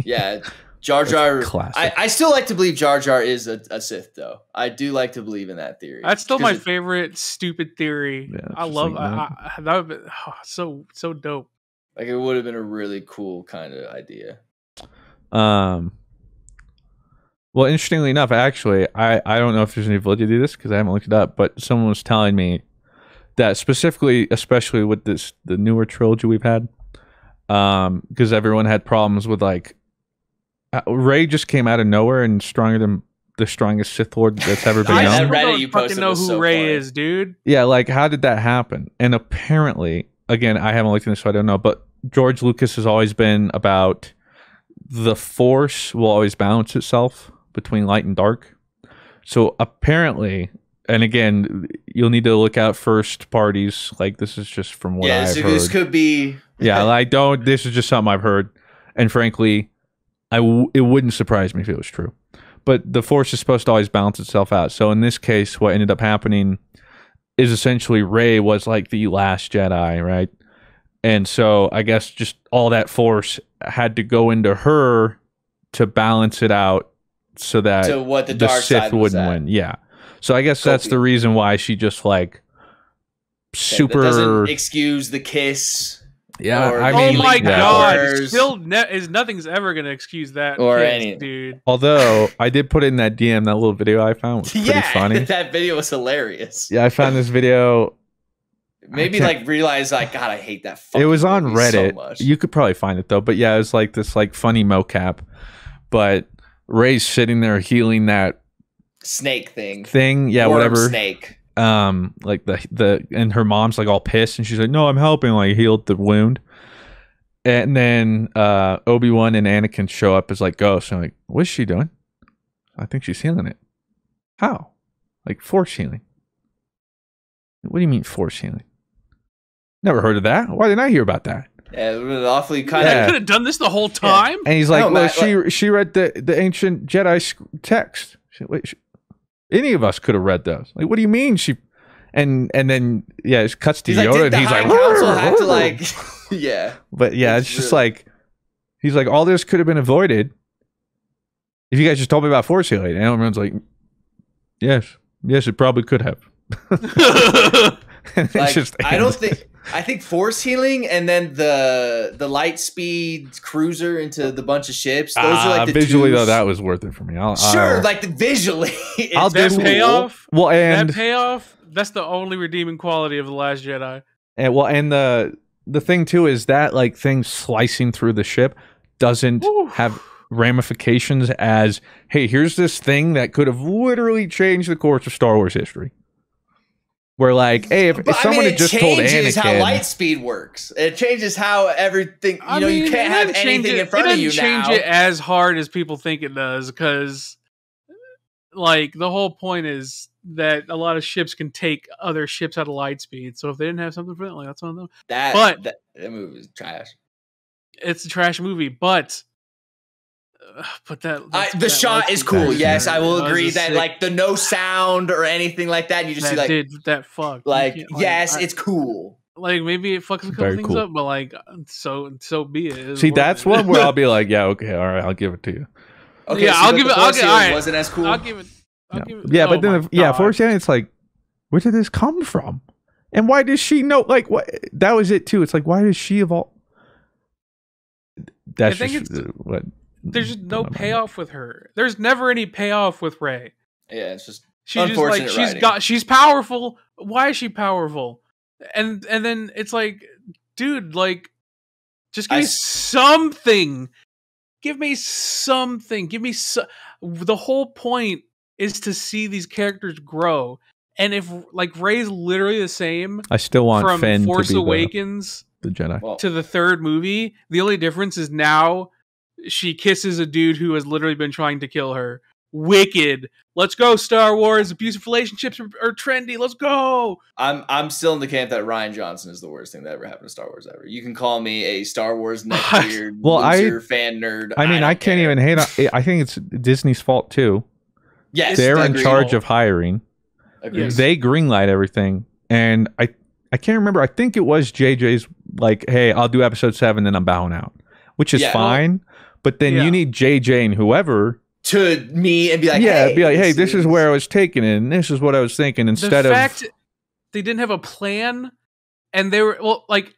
Yeah. Jar Jar, I still like to believe Jar Jar is a Sith, though. I do like to believe in that theory. That's still my favorite stupid theory. Yeah, I love that would be so dope. It would have been a really cool kind of idea. Well, interestingly enough, actually, I don't know if there's any validity to this because I haven't looked it up, but someone was telling me that specifically, especially with the newer trilogy we've had, because everyone had problems with Rey just came out of nowhere and stronger than the strongest Sith Lord that's ever been I known. still Reddit don't you fucking posted know was who so Rey funny. is, dude. Yeah, like how did that happen? And apparently, again, I haven't looked into this, so I don't know. But George Lucas has always been about the Force will always balance itself between light and dark. So apparently, and again, you'll need to look out first parties. Like this is just from what I've heard. This could be. Yeah, I don't. This is just something I've heard, and frankly, it wouldn't surprise me if it was true. But the Force is supposed to always balance itself out. So in this case, what ended up happening is essentially Rey was like the last Jedi, right? And so I guess just all that Force had to go into her to balance it out, so that the the dark Sith side was wouldn't at. win. Yeah. So I guess that's the reason why she just like super. That doesn't excuse the kiss. Yeah, or I Oh mean, my yeah. god! Powers. Still, nothing's ever gonna excuse that Or kiss, any- dude. Although I did put in that DM, that little video I found was pretty funny. That video was hilarious. Yeah, I found this video. Maybe like realize like God, I hate that. It was on movie Reddit. So much. You could probably find it though. But yeah, it was like this like funny mocap. But Rey's sitting there healing that snake thing. Yeah, Worm whatever. Snake. Like the and her mom's like all pissed, and she's like, "No, I'm helping." Like healed the wound. And then Obi-Wan and Anakin show up as like ghosts. And I'm like, what's she doing? I think she's healing it. How? Like Force healing. What do you mean Force healing? Never heard of that. Why didn't I hear about that? Yeah, it was awfully kind I Yeah. could have done this the whole time. And he's like, No, well, Matt, she read the ancient Jedi text. Any of us could have read those. Like, what do you mean she? And then yeah, it cuts to He's like, Yoda, did and the he's High like, Council have to like, yeah. But yeah, it's It's just really- like he's like, all this could have been avoided if you guys just told me about Force healing. And everyone's like, yes, it probably could have. And it's Like, just I think force healing and then the light speed cruiser into the bunch of ships. Those are like the visually two. though, that was worth it for me. Sure, like the visually. I'll That do- payoff. well, and That payoff. That's the only redeeming quality of the Last Jedi. and the thing too is that like thing slicing through the ship doesn't have ramifications as, hey, here's this thing that could have literally changed the course of Star Wars history. Where like, hey, if someone had just told It changes how Anakin, light speed works. It changes how everything. You know, you can't have anything in front of you now. It doesn't change it as hard as people think it does, because like the whole point is that a lot of ships can take other ships at a light speed. So if they didn't have something for that, like that's on them. That movie is trash. It's a trash movie, but the shot is cool. Yes, I will agree that like the no sound or anything like that. You just see like that fuck. Like yes, it's cool. Like maybe it fucks a couple Very things cool. up, but like so be it. It's see, worth that's it. one where I'll be like, yeah, okay, all right, I'll give it to you. Okay, Yeah, so I'll but give the it. Force healing Alright. wasn't as cool. I'll give it. Give it. Yeah, oh but then my God. Force healing, it's like, where did this come from? And why does she know? Like, what? That was it too. It's like, why does she evolve? That's I think just what. There's just no Never mind. payoff with her. There's never any payoff with Rey. Yeah, it's just She's just like unfortunate she's powerful. Why is she powerful? And then it's like, dude, like just give me something. Give me something. The whole point is to see these characters grow. And if like Rey's literally the same I still want from Finn Force to be Awakens the Jedi. Well, to the third movie, the only difference is now she kisses a dude who has literally been trying to kill her. Wicked. Let's go, Star Wars. Abusive relationships are trendy. Let's go. I'm still in the camp that Ryan Johnson is the worst thing that ever happened to Star Wars ever. You can call me a Star Wars neckbeard, loser, fan nerd. I mean, I don't can't care. even hate on. I think it's Disney's fault too. Yes, They're in agreed. charge of hiring. Agreed. Yes. They greenlight everything, and I can't remember. I think it was JJ's like, hey, I'll do episode 7, then I'm bowing out, which is Yeah. fine. But then Yeah. you need JJ and whoever, to me and be like, hey, this is where I was taking it, and this is what I was thinking. Instead The of fact they didn't have a plan, and they were like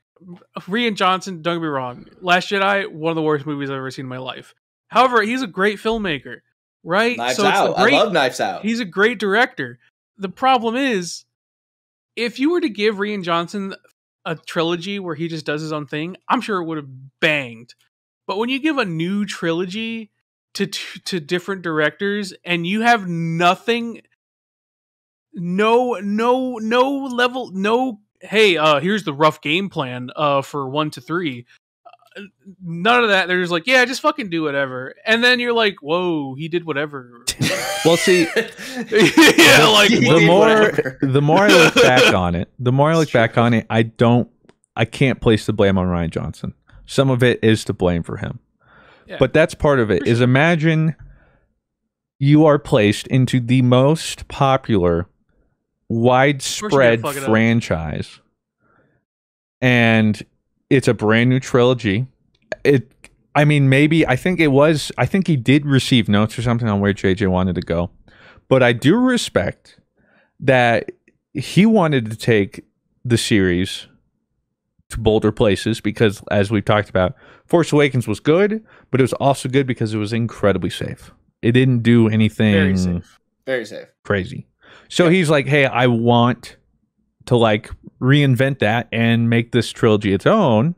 Rian Johnson. Don't get me wrong, Last Jedi, one of the worst movies I've ever seen in my life. However, he's a great filmmaker, right? Knives it's Out. I love Knives Out. He's a great director. The problem is, if you were to give Rian Johnson a trilogy where he just does his own thing, I'm sure it would have banged. But when you give a new trilogy to different directors, and you have nothing, no level, no. Hey, here's the rough game plan for 1 to 3. None of that. They're just like, yeah, just fucking do whatever. And then you're like, whoa, he did whatever. Well, see, yeah, like the more I look back on it, I can't place the blame on Rian Johnson. Some of it is to blame for him. Yeah. But that's part of it. Is imagine you are placed into the most popular, widespread franchise, and it's a brand new trilogy. I think he did receive notes or something on where JJ wanted to go. But I do respect that he wanted to take the series to bolder places because, as we've talked about, Force Awakens was good, but it was also good because it was incredibly safe. It didn't do anything very safe, crazy. So he's like, hey, I want to like reinvent that and make this trilogy its own.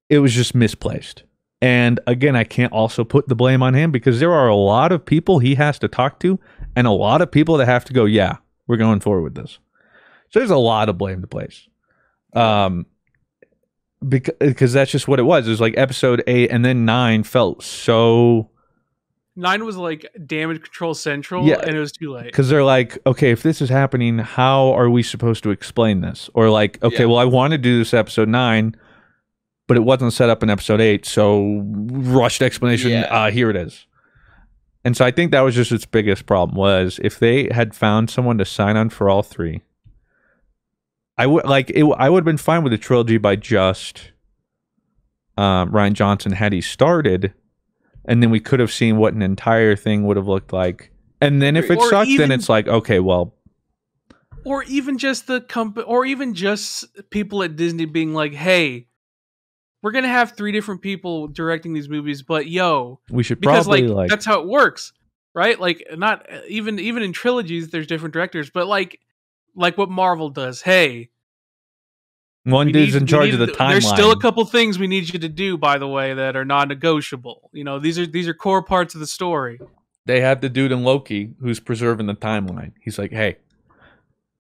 It was just misplaced. And again, I can't also put the blame on him because there are a lot of people he has to talk to and a lot of people that have to go, yeah, we're going forward with this. So there's a lot of blame to place. Because that's just what it was. It was like episode 8 and then 9 felt so... 9 was like damage control central, and it was too late. Because they're like, okay, if this is happening, how are we supposed to explain this? Or like, okay, well, I want to do this episode 9, but it wasn't set up in episode 8, so rushed explanation, here it is. And so I think that was just its biggest problem, was if they had found someone to sign on for all 3, I would have been fine with the trilogy by just Rian Johnson had he started. And then we could have seen what an entire thing would have looked like. And then if it sucked, then it's like, okay, well. Or even just the company, or even just people at Disney being like, hey, we're going to have 3 different people directing these movies, but we should probably like that's how it works, right? Like, not even in trilogies, there's different directors, but like what Marvel does. Hey, one dude's in charge of the timeline. There's still a couple things we need you to do, by the way, that are non-negotiable. You know, these are core parts of the story. They have the dude in Loki who's preserving the timeline. He's like, hey,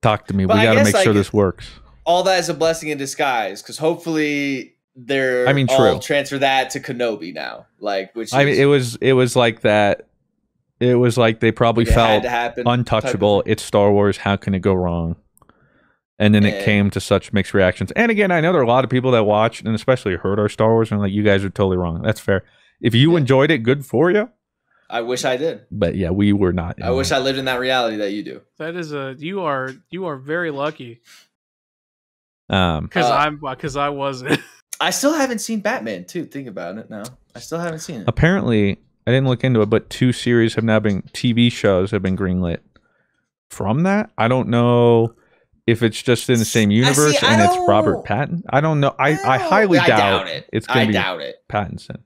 talk to me. We got to make sure this works. All that is a blessing in disguise, because hopefully they're all transfer that to Kenobi now. Like, which it was like that. It was like they probably felt untouchable. It's Star Wars. How can it go wrong? And then it came to such mixed reactions. And again, I know there are a lot of people that watched and especially heard our Star Wars and like, you guys are totally wrong. That's fair. If you enjoyed it, good for you. I wish I did. But yeah, we were not. I wish I lived in that reality that you do. That is you are very lucky. Because I wasn't. I still haven't seen Batman too. Think about it now. I still haven't seen it. Apparently, I didn't look into it, but 2 series have now been TV shows have been greenlit from that. I don't know if it's just in the same universe and it's Robert Pattinson. I don't know. I highly doubt it. It's going to be Pattinson.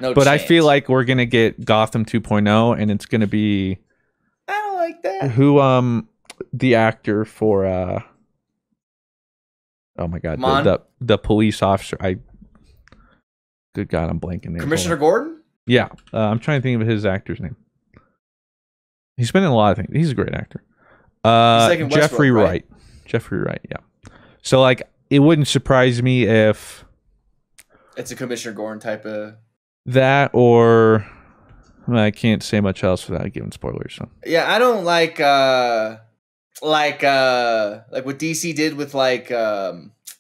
No but chance. I feel like we're going to get Gotham 2.0 and it's going to be... I don't like that. Who, the actor for... oh my God. The police officer. Good God, I'm blanking. Commissioner Gordon? Yeah. I'm trying to think of his actor's name. He's been in a lot of things. He's a great actor. Jeffrey Wright. Jeffrey Wright, yeah. So, like, it wouldn't surprise me if... It's a Commissioner Gordon type of... That or... Well, I can't say much else without giving spoilers. So. Yeah, I don't like what DC did with, like...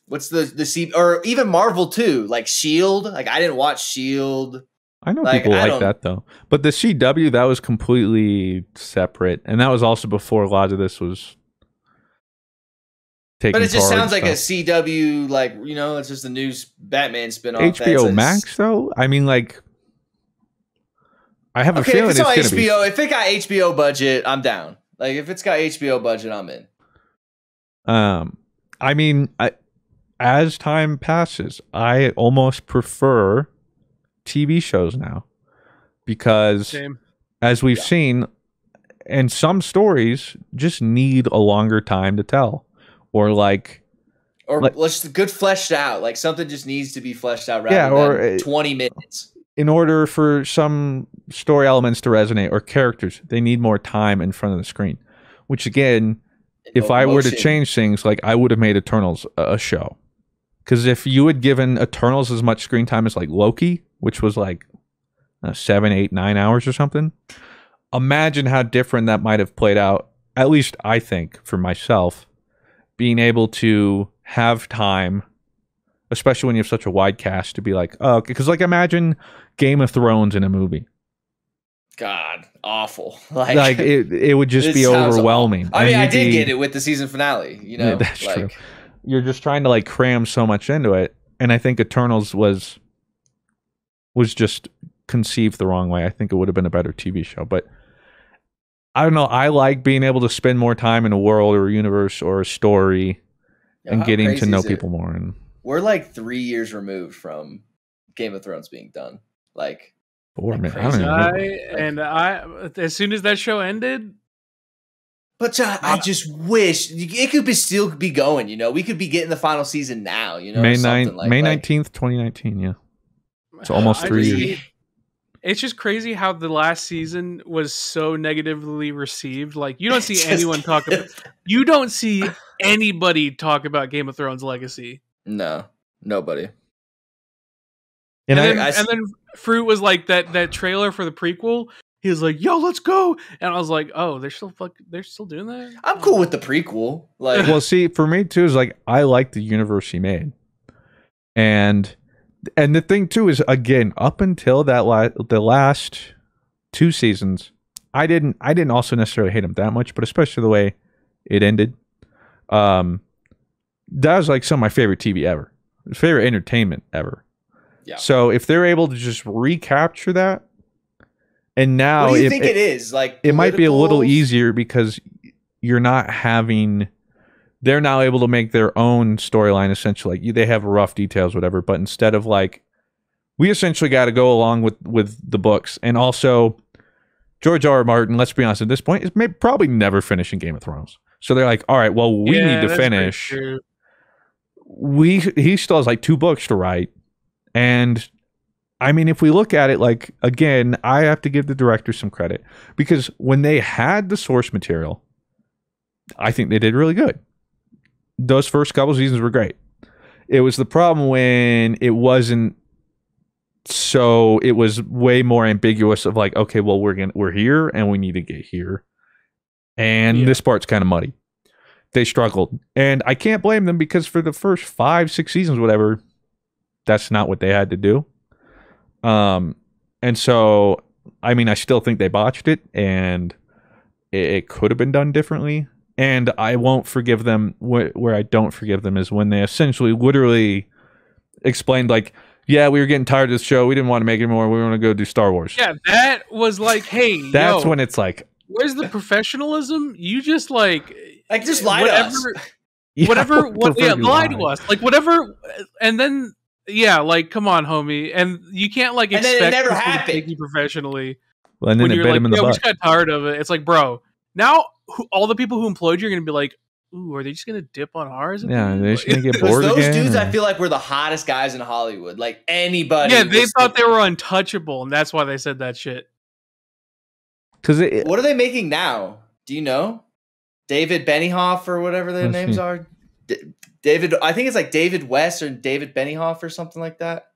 what's the C... Or even Marvel, too. Like, S.H.I.E.L.D. Like, I didn't watch S.H.I.E.L.D. I know people like that, though. But the CW, that was completely separate. And that was also before a lot of this was... But it just sounds like a CW, like, you know, it's just a new Batman spinoff. HBO Max, though? I mean, like, I have a feeling it's going to be. If it got HBO budget, I'm down. Like, if it's got HBO budget, I'm in. I mean, as time passes, I almost prefer TV shows now because, as we've seen, and some stories just need a longer time to tell. Or let's good fleshed out. Like something just needs to be fleshed out rather than 20 minutes. in order for some story elements to resonate or characters, they need more time in front of the screen. Which again, if I were to change things, like I would have made Eternals a show. Because if you had given Eternals as much screen time as like Loki, which was like 7, 8, 9 hours or something, imagine how different that might have played out. At least I think for myself, being able to have time, especially when you have such a wide cast, to be like, oh, because like imagine Game of Thrones in a movie. God, awful. Like it would just be overwhelming. I mean, I did get it with the season finale, you know. Yeah, that's true. You're just trying to like cram so much into it, and I think Eternals was just conceived the wrong way. I think it would have been a better TV show, but I don't know. I like being able to spend more time in a world or a universe or a story and getting to know people more. And we're like 3 years removed from Game of Thrones being done. Like 4 minutes. I don't even know. I as soon as that show ended. But I just wish it could still be going. You know, we could be getting the final season now. You know, May 19th, 2019. Yeah, it's almost 3 years. It's just crazy how the last season was so negatively received. Like you don't see anyone talk about. You don't see anybody talk about Game of Thrones legacy. No, nobody. And then Fruit was like that trailer for the prequel. He was like, "Yo, let's go!" And I was like, "Oh, they're still doing that." I'm cool with the prequel. Like, well, see, for me too is like I like the universe he made, and the thing too is again up until the last 2 seasons, I didn't also necessarily hate him that much, but especially the way it ended. That was like some of my favorite TV ever, favorite entertainment ever. Yeah. So if they're able to just recapture that. And now what do you think it is? Like it might be a little easier because you're not having. They're now able to make their own storyline. Essentially, like they have rough details, whatever. But instead of like, we essentially got to go along with the books, and also George R. R. Martin. Let's be honest, at this point, is probably never finishing Game of Thrones. So they're like, all right, well, we need to finish. He still has like 2 books to write, and. I mean, if we look at it, like, again, I have to give the director some credit because when they had the source material, I think they did really good. Those first couple seasons were great. It was the problem when it wasn't so, it was way more ambiguous of like, okay, well, we're here and we need to get here. And this part's kind of muddy. They struggled. And I can't blame them because for the first 5, 6 seasons, whatever, that's not what they had to do. And so, I mean, I still think they botched it and it could have been done differently. And I won't forgive them. Where I don't forgive them is when they essentially literally explained like, yeah, we were getting tired of this show. We didn't want to make it anymore. We want to go do Star Wars. Yeah, that was like, hey, that's when it's like, where's the professionalism? You just just lie to us. Whatever, lie to us. Like whatever, and then yeah, like come on, homie, and you can't like expect it never to take you professionally. Well, and then when it bit him in the butt. We just got tired of it. It's like, bro, now all the people who employed you are gonna be like, ooh, are they just gonna dip on ours? Yeah, they're just gonna get bored those again. Those dudes, I feel like, were the hottest guys in Hollywood. Like anybody. Yeah, they thought they were untouchable, and that's why they said that shit. Because what are they making now? Do you know? David Benioff or whatever their names are. David, I think it's like David West or David Benioff or something like that.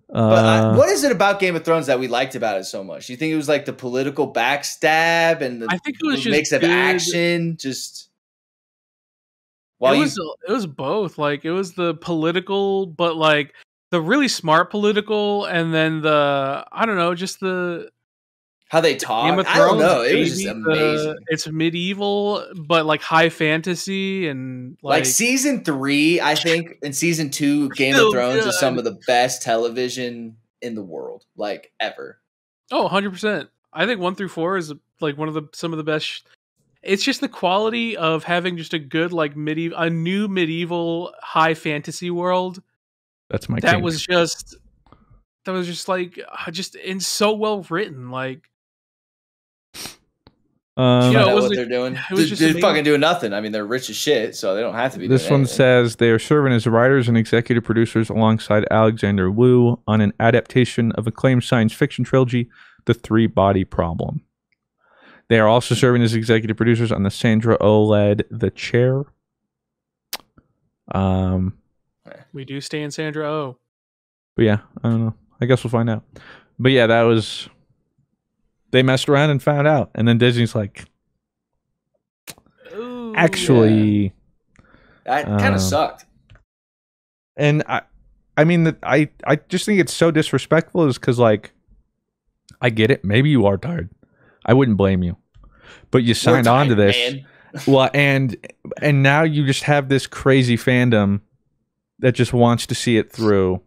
But what is it about Game of Thrones that we liked about it so much? Do you think it was like the political backstab and I think it was just mix of action? Just it was both. Like it was the political, but like the really smart political, and then the just the how they talk. I don't know. It was just amazing. It's medieval, but like high fantasy and like season 3, I think, and season 2, Game of Thrones is some of the best television in the world, like ever. Oh, 100%. I think 1 through 4 is like some of the best. It's just the quality of having just a good like a new medieval high fantasy world. That's my. That was just like just and so well written, like. You know what they're doing? They're fucking doing nothing. I mean, they're rich as shit, so they don't have to be. This one says they are serving as writers and executive producers alongside Alexander Wu on an adaptation of acclaimed science fiction trilogy, The Three-Body Problem. They are also serving as executive producers on the Sandra Oh led The Chair. We do stay in Sandra Oh. But yeah, I don't know. I guess we'll find out. But yeah, that was... They messed around and found out. And then Disney's like... Ooh, actually... Yeah. That kind of sucked. And I mean, I just think it's so disrespectful is because, like, I get it. Maybe you are tired. I wouldn't blame you. But you signed on to this. Man. Well, and now you just have this crazy fandom that just wants to see it through.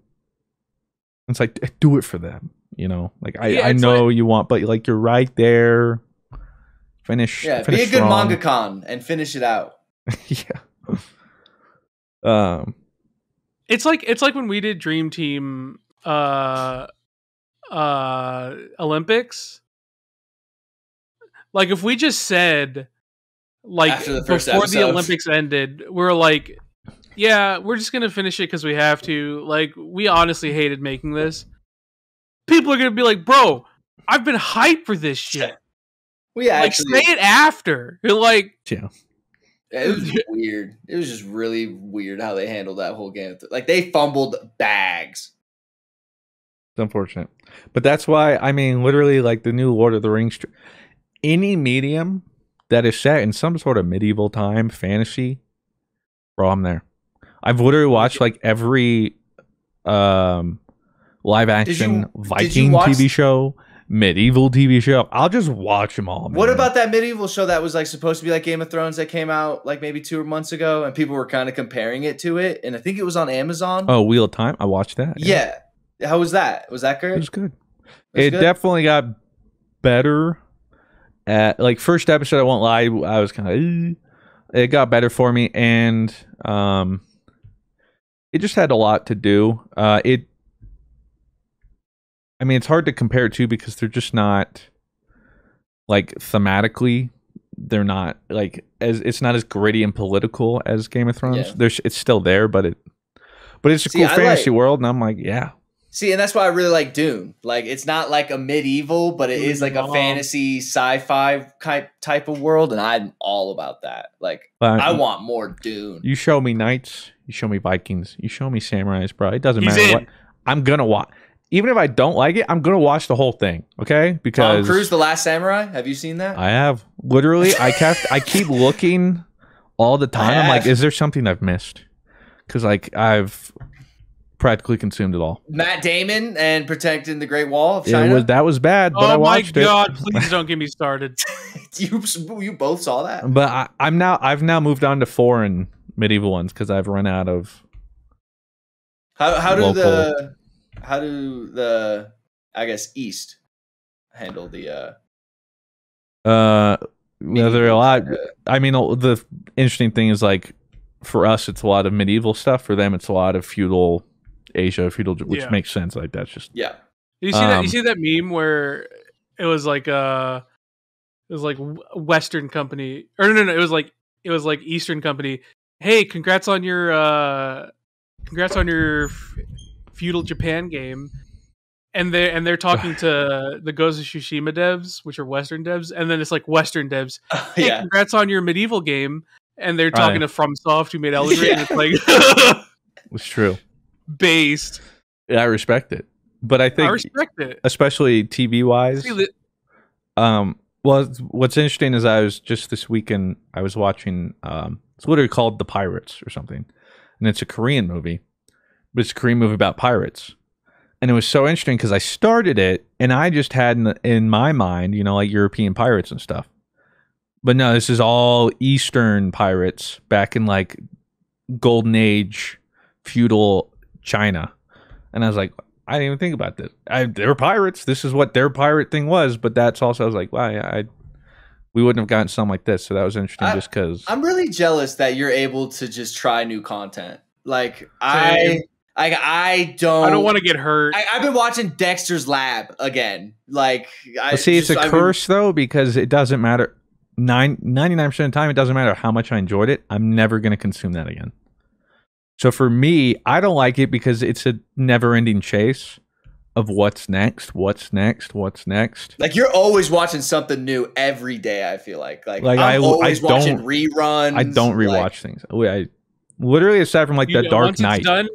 It's like, do it for them, you know? Like, I know you want, but like, you're right there. Finish. Yeah, be a good mangaka and finish it out. Yeah. It's like when we did Dream Team Olympics. Like, if we just said, like, before the Olympics ended, we're like, yeah, we're just gonna finish it because we have to. Like, we honestly hated making this. People are gonna be like, bro, I've been hyped for this shit. We actually, like, say it after. You're like, yeah. It was weird. It was just really weird how they handled that whole game. Like, they fumbled bags. It's unfortunate. But that's why, I mean, literally, like, the new Lord of the Rings, any medium that is set in some sort of medieval time, fantasy, bro, I'm there. I've literally watched, like, every live action Viking TV show, medieval TV show. I'll just watch them all, man. What about that medieval show that was, like, supposed to be like Game of Thrones that came out, like, maybe 2 months ago, and people were kind of comparing it to it, and I think it was on Amazon. Oh, Wheel of Time? I watched that. Yeah. How was that? Was that good? It was good. It definitely got better. At, like, first episode, I won't lie, I was kind of... It got better for me, and it just had a lot to do. I mean, it's hard to compare it to because they're just not, like, thematically, they're not, like, it's not as gritty and political as Game of Thrones. Yeah. It's still there, but it's a cool fantasy world, and I'm like, yeah. See, and that's why I really like Dune. Like, it's not like a medieval, but it is like a fantasy sci-fi type of world, and I'm all about that. Like, I want more Dune. You show me knights, you show me Vikings, you show me samurais, bro. It doesn't matter what. I'm gonna watch. Even if I don't like it, I'm gonna watch the whole thing. Okay? Because Tom Cruise, The Last Samurai. Have you seen that? I have. Literally, I keep looking all the time. I'm like, is there something I've missed? Because, like, I've practically consumed it all. Matt Damon and Protecting the Great Wall of China. That was bad, but I watched it. Oh my god! Please don't get me started. You both saw that, but I've now moved on to foreign medieval ones because I've run out of. How do the I guess East handle the there are a lot. I mean, the interesting thing is, like, for us, it's a lot of medieval stuff. For them, it's a lot of feudal Asia, which makes sense. Like, that's just You see that? You see that meme where it was like Western company, or no, it was like Eastern company. Hey, congrats on your feudal Japan game, and they're talking to the Ghost of Tsushima devs, which are Western devs, and then it's like Western devs. Hey, congrats on your medieval game, and they're talking to FromSoft, who made Elden Ring. And it's like, it's true. Based. Yeah, I respect it, but I think respect it, especially TV wise. Well, what's interesting is I was just this weekend I was watching. It's literally called The Pirates or something, and it's a Korean movie, but it's a Korean movie about pirates. And it was so interesting because I started it and I just had in my mind, you know, like European pirates and stuff. But no, this is all Eastern pirates back in, like, Golden Age feudal China. And I was like, I didn't even think about this. They're pirates. This is what their pirate thing was. But that's also, I was like, wow, we wouldn't have gotten something like this. So that was interesting just because. I'm really jealous that you're able to just try new content. Like, I don't want to get hurt. I've been watching Dexter's Lab again. Like, it's a curse though, because it doesn't matter. 99% of the time, it doesn't matter how much I enjoyed it. I'm never going to consume that again. So for me, I don't like it because it's a never-ending chase of what's next. Like you're always watching something new every day. I feel like I'm I always watching don't reruns. I don't rewatch things. I literally, aside from like the Dark once Knight. It's done,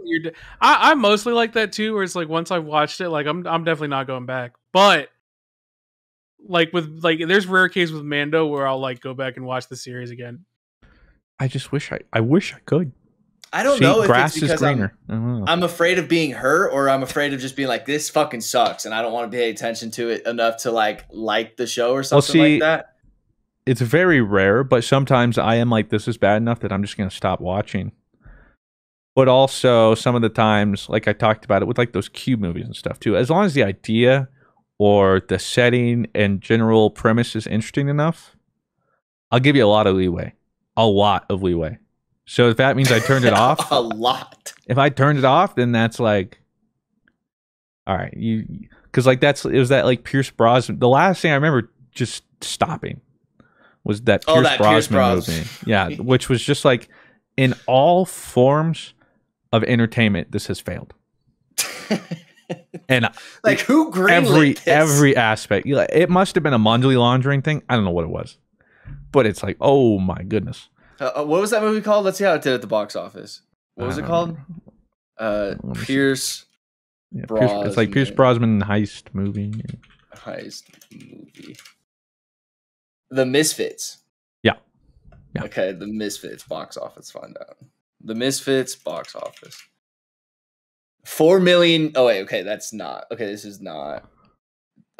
I'm mostly like that too. Where it's like once I've watched it, like I'm definitely not going back. But like with like, there's rare cases with Mando where I'll like go back and watch the series again. I just wish I wish I could. I don't know if grass it's because is greener. I'm afraid of being hurt, or I'm afraid of just being like, this fucking sucks, and I don't want to pay attention to it enough to like the show or something like that. It's very rare, but sometimes I am like, this is bad enough that I'm just going to stop watching. But also, some of the times, like I talked about it with like those Cube movies and stuff too, as long as the idea or the setting and general premise is interesting enough, I'll give you a lot of leeway. A lot of leeway. So if that means I turned it off, a lot. If I turned it off, then that's like, all right, because like it was that like Pierce Brosnan. The last thing I remember just stopping was that Pierce Brosnan movie. Yeah, which was just like, in all forms of entertainment, this has failed. And like who greenlit every aspect. It must have been a money laundering thing. I don't know what it was, but it's like, oh my goodness. What was that movie called? Let's see how it did at the box office. What was it called? Pierce. Yeah, it's like Pierce Brosnan heist movie. The Misfits. Yeah. Okay, The Misfits box office. Find out. The Misfits box office. 4 million. Oh wait, okay, that's not. Okay, this is not.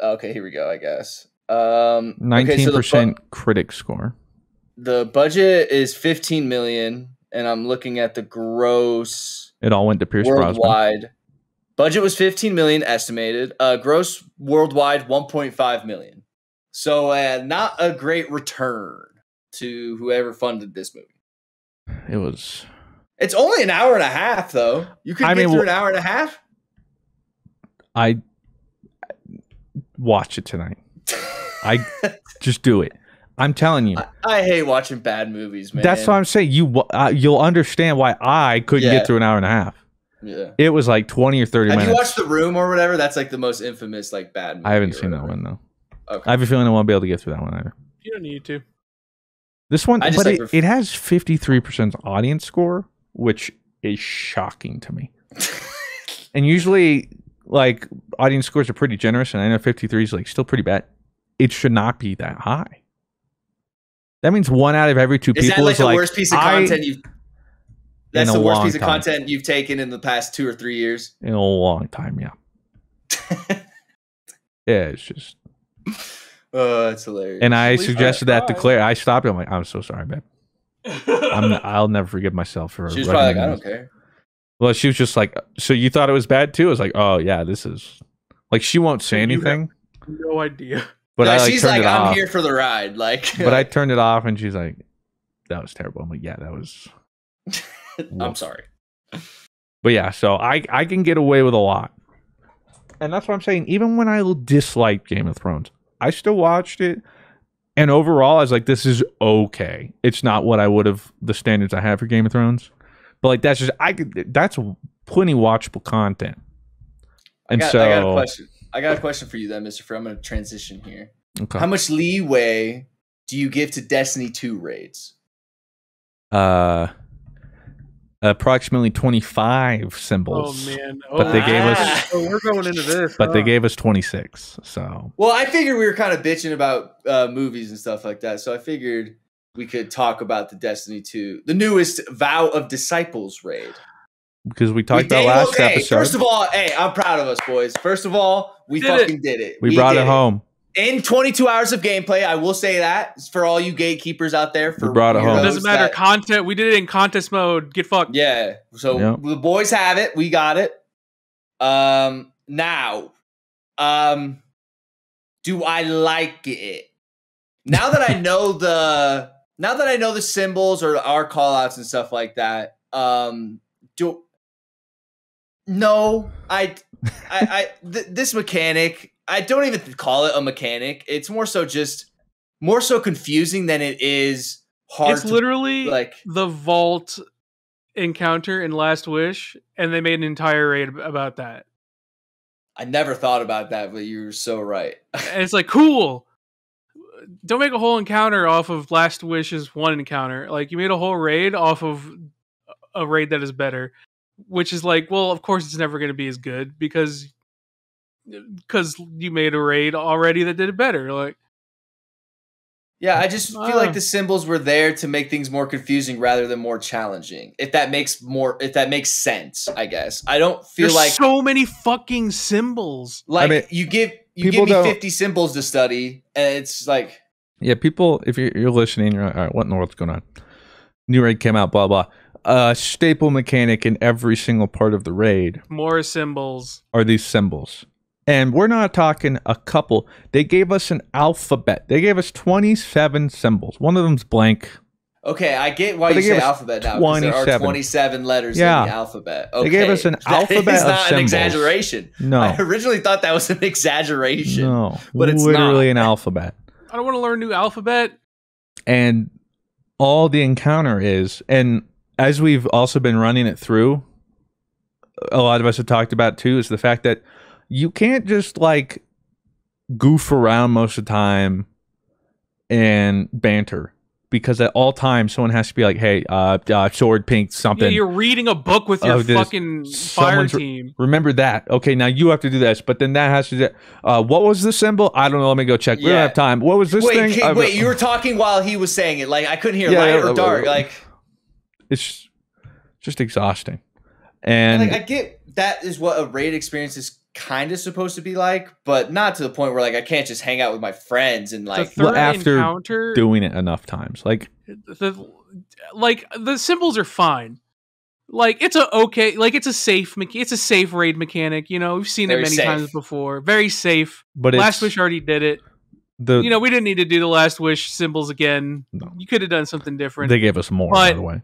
Okay, here we go. I guess. 19% critic score. The budget is 15 million, and I'm looking at the gross. It all went to Pierce Brosnan. Worldwide. Budget was 15 million estimated. Gross worldwide 1.5 million. So not a great return to whoever funded this movie. It was. It's only an hour and a half, though. You could get through an hour and a half. I watch it tonight. I just do it. I'm telling you. I hate watching bad movies, man. That's what I'm saying. You'll understand why I couldn't get through an hour and a half. Yeah. It was like 20 or 30 minutes. Have you watched The Room or whatever? That's like the most infamous like bad movie. I haven't seen that one, though. Okay. I have a feeling I won't be able to get through that one either. You don't need to. This one, but it has 53% audience score, which is shocking to me. And usually, like, audience scores are pretty generous, and I know 53 is like still pretty bad. It should not be that high. That means 1 out of every 2 people is that like the like, worst piece of content you've. That's the worst piece of content you've taken in the past 2 or 3 years. In a long time, yeah. Yeah, it's just. Oh, that's hilarious. And I suggested that to Claire. I stopped it. I'm like, I'm so sorry, babe. I'll never forgive myself for. She was probably like, I don't care. Well, she was just like, so you thought it was bad too? I was like, oh yeah, this is like, she won't say anything. No idea. But no, she's like, I'm here for the ride. Like, but I turned it off, and she's like, that was terrible. I'm like, yeah, that was. I'm sorry. But yeah, so I can get away with a lot, and that's what I'm saying. Even when I disliked Game of Thrones, I still watched it, and overall, I was like, this is okay. It's not what I would have, the standards I have for Game of Thrones, but like that's plenty watchable content. And I got a question. I got a question for you then, Mr. Frey. I'm going to transition here. Okay. How much leeway do you give to Destiny 2 raids? Approximately 25 symbols. Oh man! But they gave us. Oh, we're going into this. But they gave us 26. So. Well, I figured we were kind of bitching about movies and stuff like that, so I figured we could talk about the Destiny 2, the newest Vow of Disciples raid. Because we talked about last episode. First of all, hey, I'm proud of us, boys. First of all, we fucking did it. We brought it home. In 22 hours of gameplay, I will say that for all you gatekeepers out there. We brought it home. It doesn't matter. Content. We did it in contest mode. Get fucked. Yeah. So the boys have it. We got it. Now, do I like it? Now that I know the symbols or our call outs and stuff like that, this mechanic, I don't even call it a mechanic. It's more so just more so confusing than it is hard. It's literally like the vault encounter in Last Wish, and they made an entire raid about that. I never thought about that, but you're so right. And it's like, cool. Don't make a whole encounter off of Last Wish's one encounter. Like, you made a whole raid off of a raid that is better, which is like, well, of course it's never going to be as good because you made a raid already that did it better. Like, yeah, I just feel like the symbols were there to make things more confusing rather than more challenging. If that makes sense, I guess. I don't feel there's like so many fucking symbols. Like, I mean, you give me 50 symbols to study, and it's like, yeah, people. If you're listening, you're like, all right, what in the world's going on? New raid came out, blah blah. Staple mechanic in every single part of the raid. More symbols are these symbols. And we're not talking a couple. They gave us an alphabet. They gave us 27 symbols. One of them's blank. Okay, I get why you say alphabet now. Because there are 27 letters in the alphabet. Okay. They gave us an alphabet that is not of symbols. An exaggeration. No. I originally thought that was an exaggeration. No, but it's literally not. An alphabet. I don't want to learn new alphabet. And all the encounter is, and as we've also been running it through, a lot of us have talked about too, is the fact that you can't just like goof around most of the time and banter, because at all times someone has to be like, hey, sword pink something. Yeah, you're reading a book with your fucking fire team. Remember that. Okay, now you have to do this, but then that has to do what was the symbol? I don't know, let me go check. We don't have time. What was this thing? Wait, you were talking while he was saying it. Like, I couldn't hear light or dark. Like, it's just exhausting. And like, I get that is what a raid experience is kind of supposed to be like, but not to the point where like I can't just hang out with my friends and like after doing it enough times. Like the symbols are fine. Like, it's a safe raid mechanic. You know, we've seen it many times before. Very safe. But Last Wish already did it. We didn't need to do the Last Wish symbols again. No. You could have done something different. They gave us more, by the way.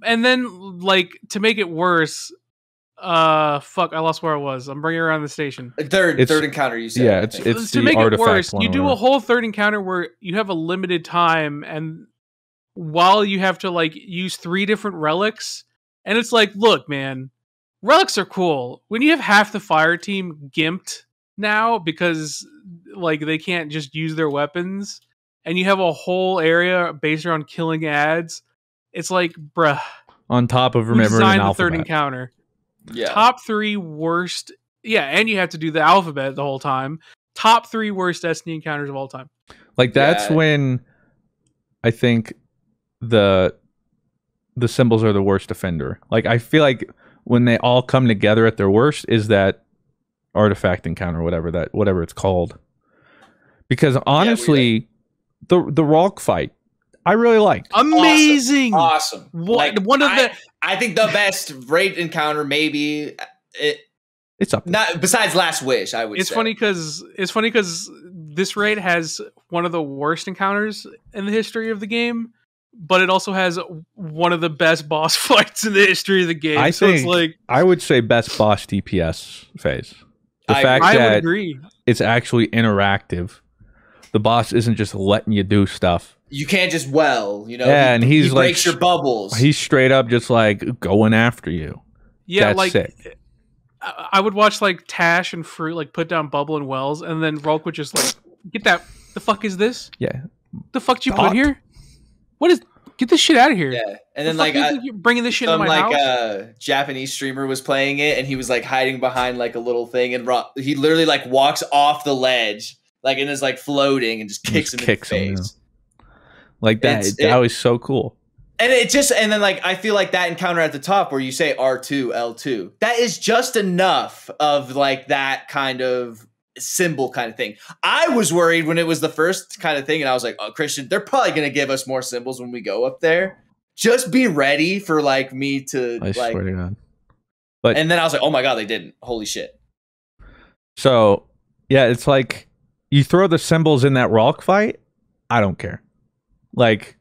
And then, like, to make it worse, fuck, I lost where I was. I'm bringing around the station. Third encounter, you said. Yeah, it's to the make artifact it worse, one. You do a whole third encounter where you have a limited time, and while you have to like use 3 different relics, and it's like, look, man, relics are cool. When you have half the fire team gimped now because like they can't just use their weapons, and you have a whole area based around killing ads, it's like, bruh. On top of remembering an alphabet. The third encounter. Yeah. Top 3 worst. Yeah, and you have to do the alphabet the whole time. Top 3 worst Destiny encounters of all time. Like, that's when I think the symbols are the worst offender. Like, I feel like when they all come together at their worst is that artifact encounter, whatever it's called. Because honestly, the Ralk fight, I really liked. Amazing. Awesome. Like, I think the best raid encounter, maybe it's up there. Not besides Last Wish, I would say. It's funny because this raid has one of the worst encounters in the history of the game, but it also has one of the best boss fights in the history of the game. I would say best boss DPS phase. I would agree. It's actually interactive. The boss isn't just letting you do stuff. You can't just and he breaks your bubbles. He's straight up just like going after you. Yeah, that's like sick. I would watch like Tash and Fruit like put down bubble and wells, and then Ralk would just like get that. The fuck is this? Yeah. The fuck did you put here? What is? Get this shit out of here. Yeah, and then like you're bringing this shit into my house. Japanese streamer was playing it, and he was like hiding behind like a little thing, and he literally like walks off the ledge, like and is like floating, and just kicks him in the face. Like that, that was so cool. And and then like I feel like that encounter at the top where you say R2, L2, that is just enough of like that kind of symbol kind of thing. I was worried when it was the first kind of thing, and I was like, oh, Christian, they're probably gonna give us more symbols when we go up there. Just be ready for like me to I like. Swear to God. But and then I was like, oh my God, they didn't. Holy shit. So yeah, it's like you throw the symbols in that Ralk fight, I don't care. Like,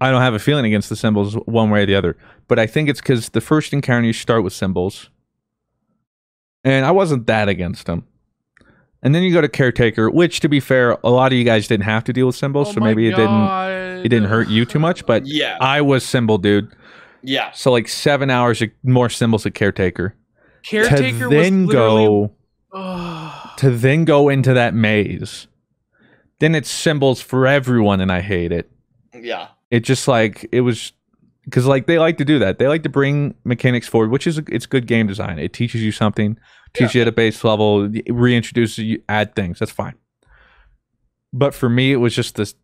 I don't have a feeling against the symbols one way or the other. But I think it's because the first encounter you start with symbols. And I wasn't that against them. And then you go to Caretaker, which, to be fair, a lot of you guys didn't have to deal with symbols, so maybe it didn't hurt you too much. But yeah, I was symbol dude. Yeah. So like 7 hours more symbols at Caretaker. Caretaker to then was literally... to then go into that maze. Then it's symbols for everyone, and I hate it. Yeah. It just like, it was... Because like they like to do that. They like to bring mechanics forward, which is it's good game design. It teaches you something, teaches you at a base level, reintroduces you, add things. That's fine. But for me, it was just this.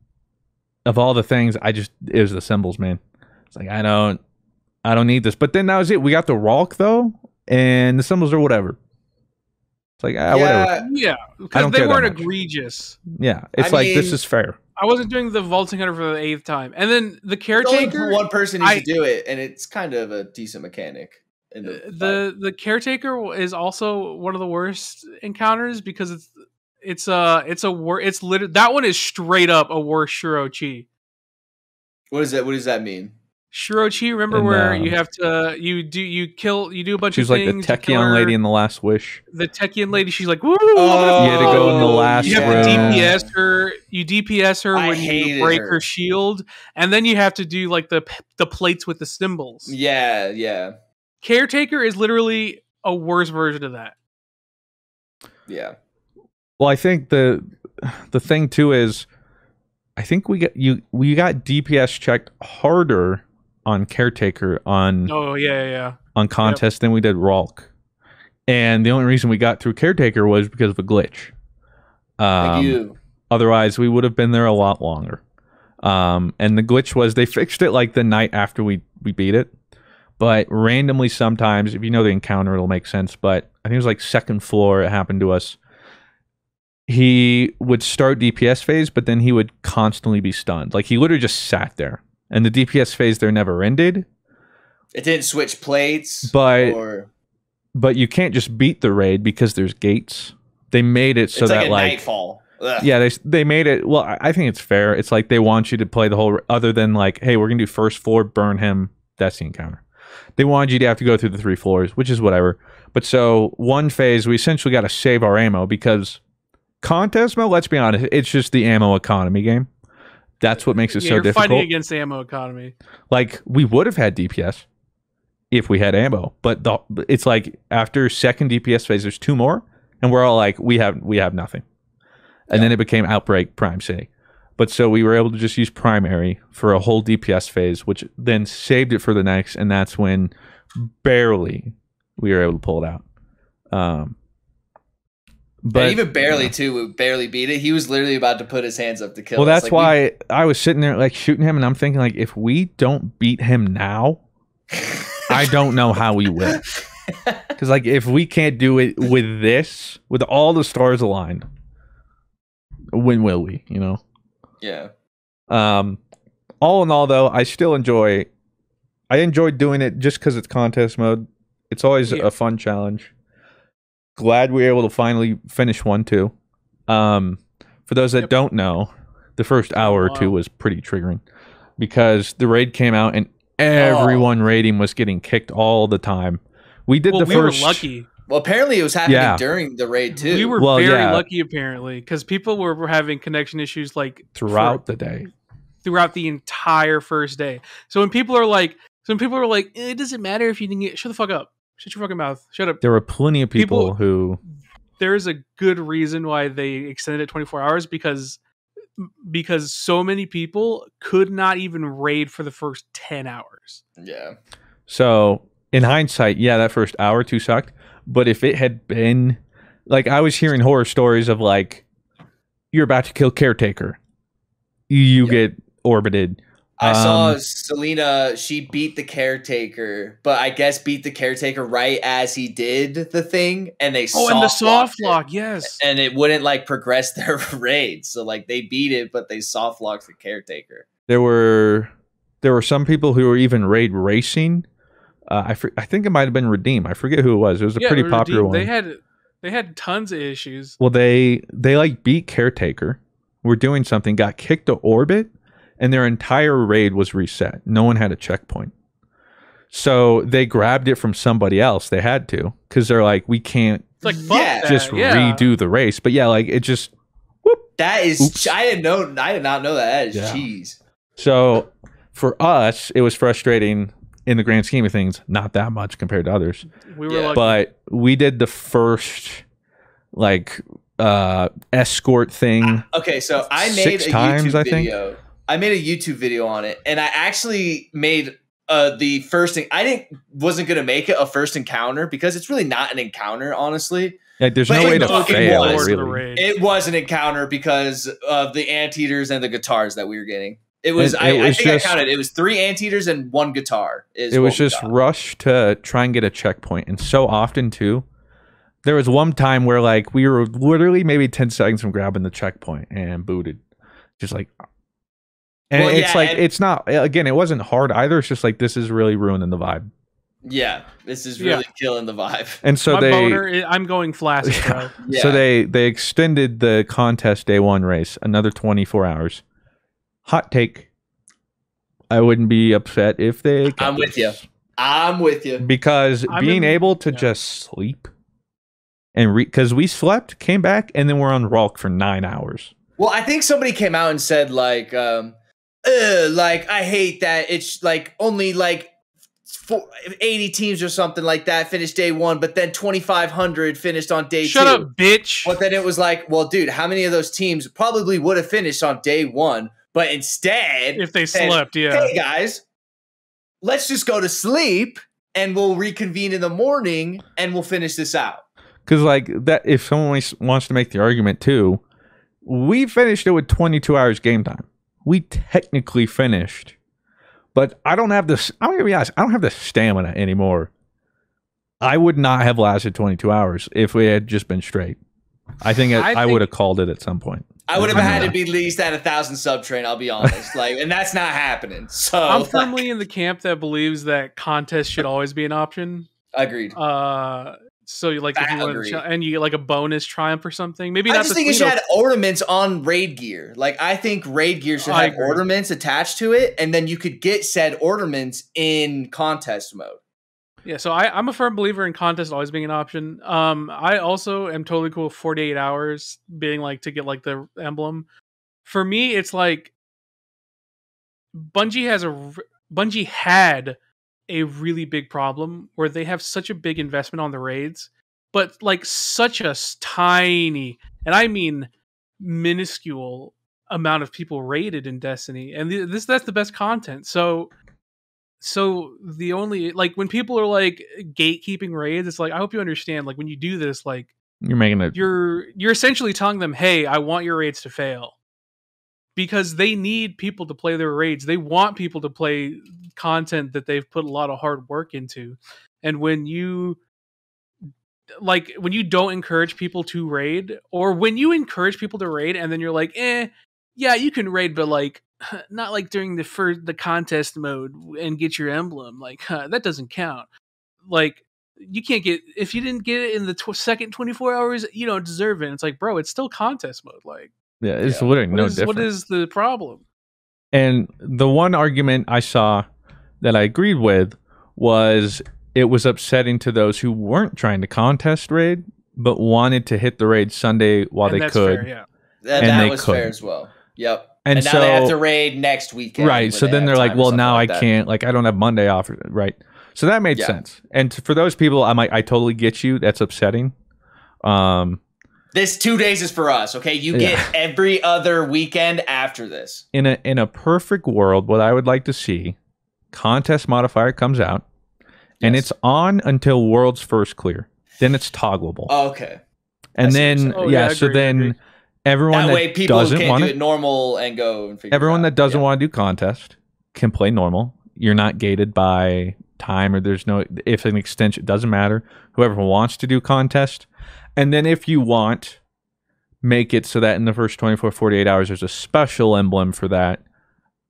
Of all the things, it was the symbols, man. It's like I don't need this. But then that was it. We got the Ralk though, and the symbols are whatever. It's like whatever. Yeah, because they weren't egregious. Yeah, it's I mean, this is fair. I wasn't doing the vaulting hunter for the 8th time, and then the Caretaker. Only one person needs to do it, and it's kind of a decent mechanic. The Caretaker is also one of the worst encounters because that one is straight up a worse Shirochi. What is that? What does that mean? Shirochi, remember where you have to you do a bunch of things. She's like the Techion lady in The Last Wish. The Techion lady, she's like, woo! You had to go in the last room. You have to DPS her. You DPS her when you break her shield, and then you have to do like the plates with the symbols. Yeah, yeah. Caretaker is literally a worse version of that. Yeah. Well, I think the thing too is, I think we got DPS checked harder on Caretaker on on contest than we did Ralk, and the only reason we got through Caretaker was because of a glitch. Thank you. Otherwise, we would have been there a lot longer. And the glitch was they fixed it like the night after we beat it, but randomly sometimes, if you know the encounter, it'll make sense. But I think it was like second floor. It happened to us. He would start DPS phase, but then he would constantly be stunned. Like he literally just sat there. And the DPS phase there never ended. It didn't switch plates. But you can't just beat the raid because there's gates. They made it so that like nightfall. Ugh. Yeah, they made it. Well, I think it's fair. It's like they want you to play the whole, other than like, hey, we're gonna do first floor, burn him. That's the encounter. They wanted you to have to go through the 3 floors, which is whatever. But so one phase, we essentially got to save our ammo because contest mode, let's be honest, it's just the ammo economy game. That's what makes it so you're difficult. Fighting against the ammo economy. Like we would have had DPS if we had ammo, but it's like after second DPS phase, there's 2 more, and we're all like, we have nothing. And then it became Outbreak Prime City. But so we were able to just use primary for a whole DPS phase, which then saved it for the next, and that's when barely we were able to pull it out. But and even barely too, we barely beat it. He was literally about to put his hands up to kill us. Well, that's why I was sitting there like shooting him, and I'm thinking like, if we don't beat him now, I don't know how we will. Because like if we can't do it with this, with all the stars aligned, when will we? You know? Yeah. All in all, though, I enjoyed doing it just because it's contest mode. It's always a fun challenge. Glad we were able to finally finish one too. For those that don't know, the first hour or two was pretty triggering because the raid came out and everyone raiding was getting kicked all the time. We did we were lucky. Well, apparently it was happening during the raid too. We were very lucky apparently because people were having connection issues like throughout the day, throughout the entire first day. So when people are like, it doesn't matter if you didn't get, shut the fuck up. Shut your fucking mouth. Shut up. There were plenty of people who... There's a good reason why they extended it 24 hours because so many people could not even raid for the first 10 hours. Yeah. So, in hindsight, that first hour or two sucked. But if it had been... Like, I was hearing horror stories of, like, you're about to kill Caretaker. You get orbited. I saw Selena, she beat the Caretaker, but I guess beat the Caretaker right as he did the thing, and they and the soft lock, yes. And it wouldn't, like, progress their raid. So, like, they beat it, but they soft locked the Caretaker. There were some people who were even raid racing. I think it might have been Redeem. I forget who it was. It was a pretty popular one. They had tons of issues. Well, they like beat Caretaker. Were doing something, got kicked to orbit, and their entire raid was reset. No one had a checkpoint. So they grabbed it from somebody else. They had to, because they're like, we can't It's like fuck that. Just redo the race. But yeah, like it just whoop. That is I did not know that. That is cheese. So for us, it was frustrating in the grand scheme of things, not that much compared to others. We were but we did the first like escort thing. Okay, so I made a YouTube video. I made a YouTube video on it, and I actually made the first thing. Wasn't gonna make it a first encounter because it's really not an encounter, honestly. Like, there's no way to fail. Really. It was an encounter because of the anteaters and the guitars that we were getting. It was. I think I counted. It was 3 anteaters and 1 guitar. It was just rush to try and get a checkpoint, and so often too. There was one time where like we were literally maybe 10 seconds from grabbing the checkpoint and booted, just like. And it's not, again, it wasn't hard either. It's just like, this is really ruining the vibe. Yeah, this is really killing the vibe. And so I'm going flaccid, bro. So they extended the contest day 1 race another 24 hours. Hot take. I wouldn't be upset if they. I'm with you. I'm with you. Because being able to just sleep and because we slept, came back, and then we're on Ralk for 9 hours. Well, I think somebody came out and said like I hate that it's like only like 80 teams or something like that finished day 1, but then 2,500 finished on day 2. Shut up, bitch. But then it was like, well, dude, how many of those teams probably would have finished on day 1, but instead, if they slept, hey guys, let's just go to sleep and we'll reconvene in the morning and we'll finish this out. Because like that, if someone wants to make the argument too, we finished it with 22 hours game time. We technically finished, but I don't have this. I'm gonna be honest. I don't have the stamina anymore. I would not have lasted 22 hours if we had just been straight. I think I would have called it at some point. I would have had to be at least at 1,000 sub train. I'll be honest, and that's not happening. So I'm firmly in the camp that believes that contests should always be an option. Agreed. So like if you want and you get like a bonus triumph or something, maybe not. I just think it should have ornaments on raid gear. Like I think raid gear should have ornaments attached to it, and then you could get said ornaments in contest mode. Yeah, so I'm a firm believer in contest always being an option. I also am totally cool with 48 hours being like to get like the emblem. For me, it's like Bungie had a really big problem where they have such a big investment on the raids, but like such a tiny, and I mean minuscule amount of people raided in Destiny, and that's the best content. So the only like when people are like gatekeeping raids, it's like I hope you understand. Like when you do this, like you're making it. You're essentially telling them, hey, I want your raids to fail. Because they need people to play their raids. They want people to play content that they've put a lot of hard work into. And when you don't encourage people to raid, or when you encourage people to raid and then you're like, yeah, you can raid, but like not like during the contest mode and get your emblem. Like that doesn't count. Like you can't get, if you didn't get it in the second 24 hours, you don't deserve it. And it's like, bro, it's still contest mode. Like, yeah, it's literally no different. What is the problem? And the one argument I saw that I agreed with was it was upsetting to those who weren't trying to contest raid, but wanted to hit the raid Sunday while they could. Fair, yeah. That was fair as well. Yep. And now they have to raid next weekend. Right. So then they're like, well, now I can't. Like, I don't have Monday off. Right. So that made sense. And for those people, I totally get you. That's upsetting. This 2 days is for us, okay? You get every other weekend after this. In a perfect world, what I would like to see, contest modifier comes out, and it's on until world's first clear. Then it's toggleable. Oh, okay. And then so then everyone that doesn't want to do it normal and go and figure everyone that doesn't want to do contest can play normal. You're not gated by time, or there's no if an extension, doesn't matter. Whoever wants to do contest. And then if you want, make it so that in the first 24, 48 hours, there's a special emblem for that.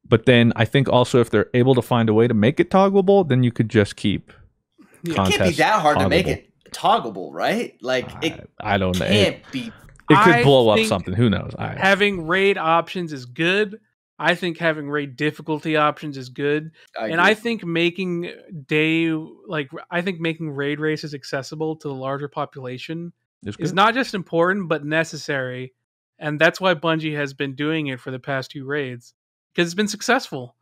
But then I think also if they're able to find a way to make it toggleable, then you could just keep contest. It can't be that hard to make it toggleable, right? Like I don't know. It can't be. It could blow up something. Who knows? Having raid options is good, I think having raid difficulty options is good. I think making making raid races accessible to the larger population is not just important but necessary. And that's why Bungie has been doing it for the past 2 raids, because it's been successful.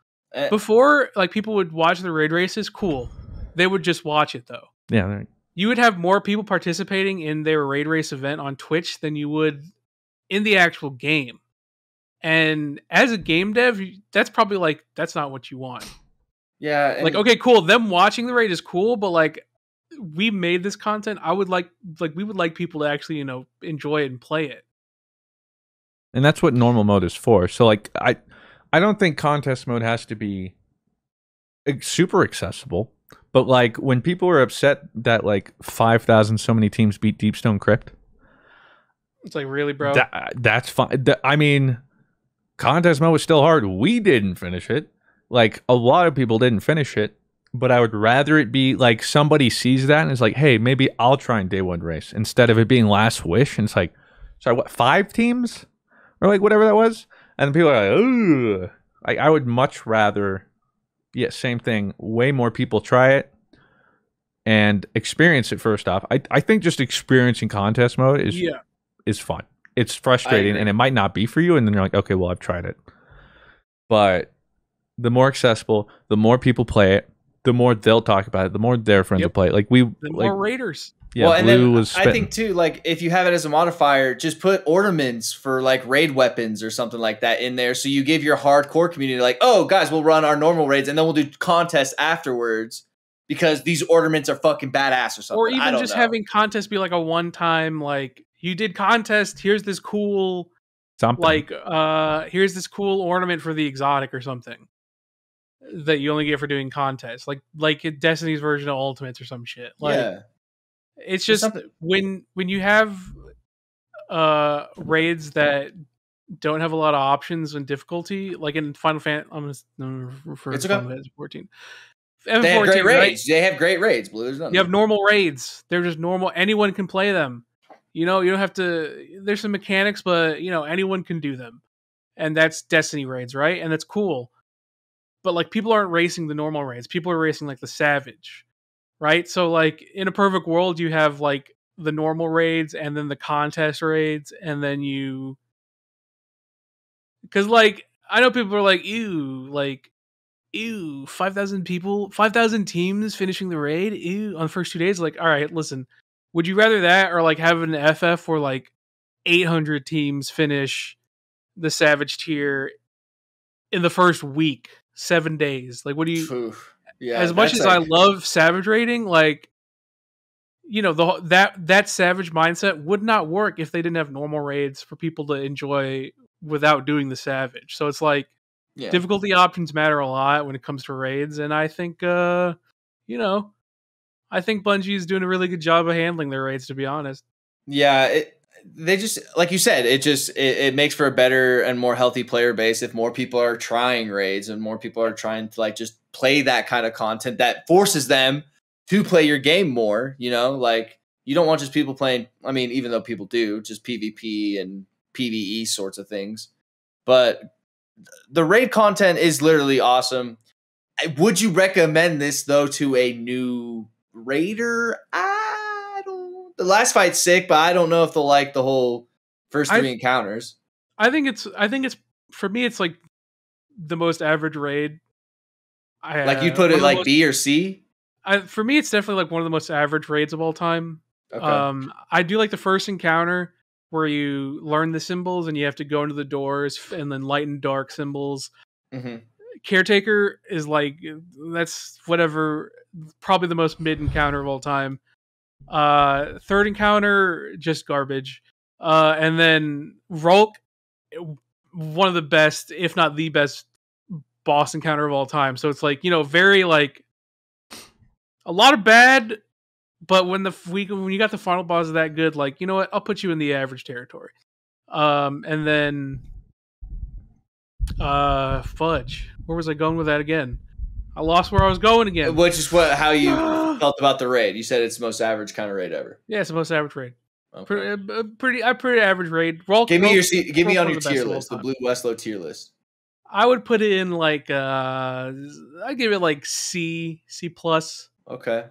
Before, like, people would watch the raid races, cool. They would just watch it though. Yeah, right. You would have more people participating in their raid race event on Twitch than you would in the actual game. And as a game dev, that's probably like, that's not what you want. Yeah. Like, okay, cool. Them watching the raid is cool, but like, we made this content. We would like people to actually, enjoy it and play it. And that's what normal mode is for. So like, I don't think contest mode has to be super accessible. But like, when people are upset that like 5,000 so many teams beat Deepstone Crypt, it's like, really, bro? That's fine. I mean, contest mode was still hard. We didn't finish it. Like, a lot of people didn't finish it. But I would rather it be like somebody sees that and is like, hey, maybe I'll try in day 1 race, instead of it being last wish. And it's like, sorry, what, 5 teams? Or like whatever that was? And people are like, ugh. I would much rather, yeah, same thing. Way more people try it and experience it first off. I think just experiencing contest mode is fun. It's frustrating and it might not be for you. And then you're like, okay, well, I've tried it. But the more accessible, the more people play it, the more they'll talk about it, the more their friends will play it. Like the more raiders. Yeah, well, and then I think too, like, if you have it as a modifier, just put ornaments for like raid weapons or something like that in there. So you give your hardcore community like, oh, guys, we'll run our normal raids and then we'll do contests afterwards because these ornaments are fucking badass or something. Or even just having contests be like a one-time, like, you did contest, here's this cool something. Like, here's this cool ornament for the exotic or something that you only get for doing contests, like Destiny's version of Ultimates or some shit. Like, yeah. It's just when you have raids that don't have a lot of options and difficulty, like in Final Fantasy, I'm going to refer to Final Fantasy 14. They have great raids. Right? They have great raids, Blue. You have normal raids. They're just normal. Anyone can play them. You don't have to. There's some mechanics, but anyone can do them, and that's Destiny raids, right? And that's cool. But like, people aren't racing the normal raids. People are racing like the Savage, right? So like, in a perfect world, you have like the normal raids and then the contest raids, and then because like, I know people are like, ew, 5,000 people, 5,000 teams finishing the raid, ew, on the first 2 days. Like, all right, listen, would you rather that or like have an FF where like 800 teams finish the Savage tier in the first week? 7 days. Like, what do you? Yeah, as much as I love Savage raiding, like, that Savage mindset would not work if they didn't have normal raids for people to enjoy without doing the Savage. So it's like, difficulty options matter a lot when it comes to raids, and I think I think Bungie is doing a really good job of handling their raids, to be honest. Yeah, they just, like you said, it makes for a better and more healthy player base if more people are trying raids and more people are trying to like just play that kind of content that forces them to play your game more. Like, you don't want just people playing, I mean, even though people do, just PvP and PvE sorts of things. But the raid content is literally awesome. Would you recommend this though to a new raider? The last fight's sick, but I don't know if they'll like the whole first 3 encounters. I think it's for me, it's like the most average raid. Like, you'd put it like B or C? For me, it's definitely like one of the most average raids of all time. Okay. I do like the first encounter where you learn the symbols and you have to go into the doors and then light and dark symbols. Mm-hmm. Caretaker is like, that's whatever, probably the most mid encounter of all time. Third encounter, just garbage. And then Rolk, one of the best, if not the best, boss encounter of all time. So it's like, very like a lot of bad, but when you got the final boss that good, like, you know what, I'll put you in the average territory. And then fudge. Where was I going with that again? I lost where I was going again. Which is how you felt about the raid. You said it's the most average kind of raid ever. Yeah, it's the most average raid. Okay. Pretty average raid. Give me on your tier list, the BlueWestlo tier list. I would put it in like I give it like C plus. Okay.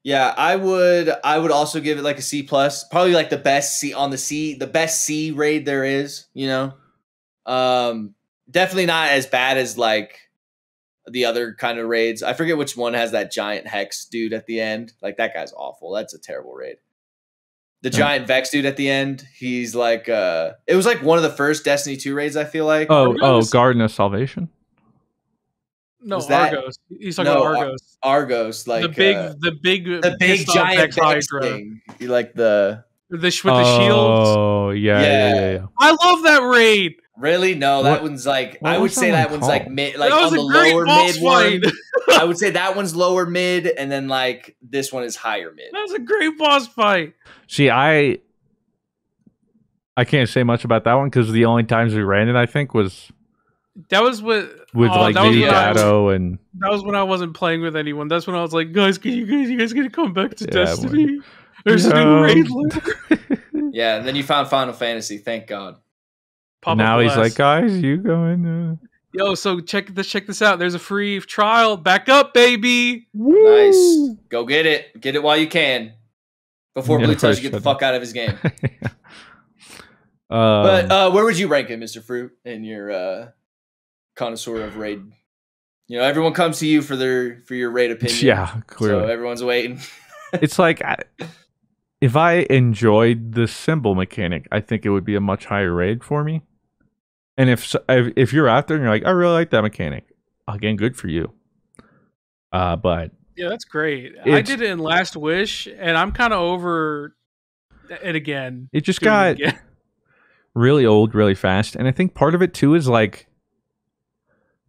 Yeah, I would also give it like a C plus. Probably like the best the best C raid there is, you know. Definitely not as bad as like the other kind of raids. I forget which one has that giant hex dude at the end. Like that guy's awful. That's a terrible raid. The giant Vex dude at the end, he's like it was like one of the first Destiny 2 raids, I feel like. Garden of Salvation? No, Argos. He's talking about Argos. Argos, like the big giant Vex thing. You like with the shields. Oh, yeah. I love that raid. Really? No, that one's like I would say that one's like mid, like on the lower mid one. I would say that one's lower mid, and then like this one is higher mid. That was a great boss fight. See, I can't say much about that one because the only times we ran it, I think, was with like maybe Dado, and that was when I wasn't playing with anyone. That's when I was like, guys, you guys gonna come back to Destiny? There's a new raid. Yeah, and then you found Final Fantasy. Thank God. Now he's like, guys, you go in. Yo, so check this out. There's a free trial. Back up, baby. Woo! Nice. Go get it. Get it while you can. Before Blue tells you to get the fuck out of his game. But where would you rank it, Mr. Fruit, in your connoisseur of raid? You know, everyone comes to you for your raid opinion. Yeah, clearly. So everyone's waiting. It's like if I enjoyed the symbol mechanic, I think it would be a much higher raid for me. And if you're out there and you're like, I really like that mechanic, again, good for you. But yeah, that's great. I did it in Last Wish, and I'm kind of over it again. It just got really old really fast, and I think part of it too is like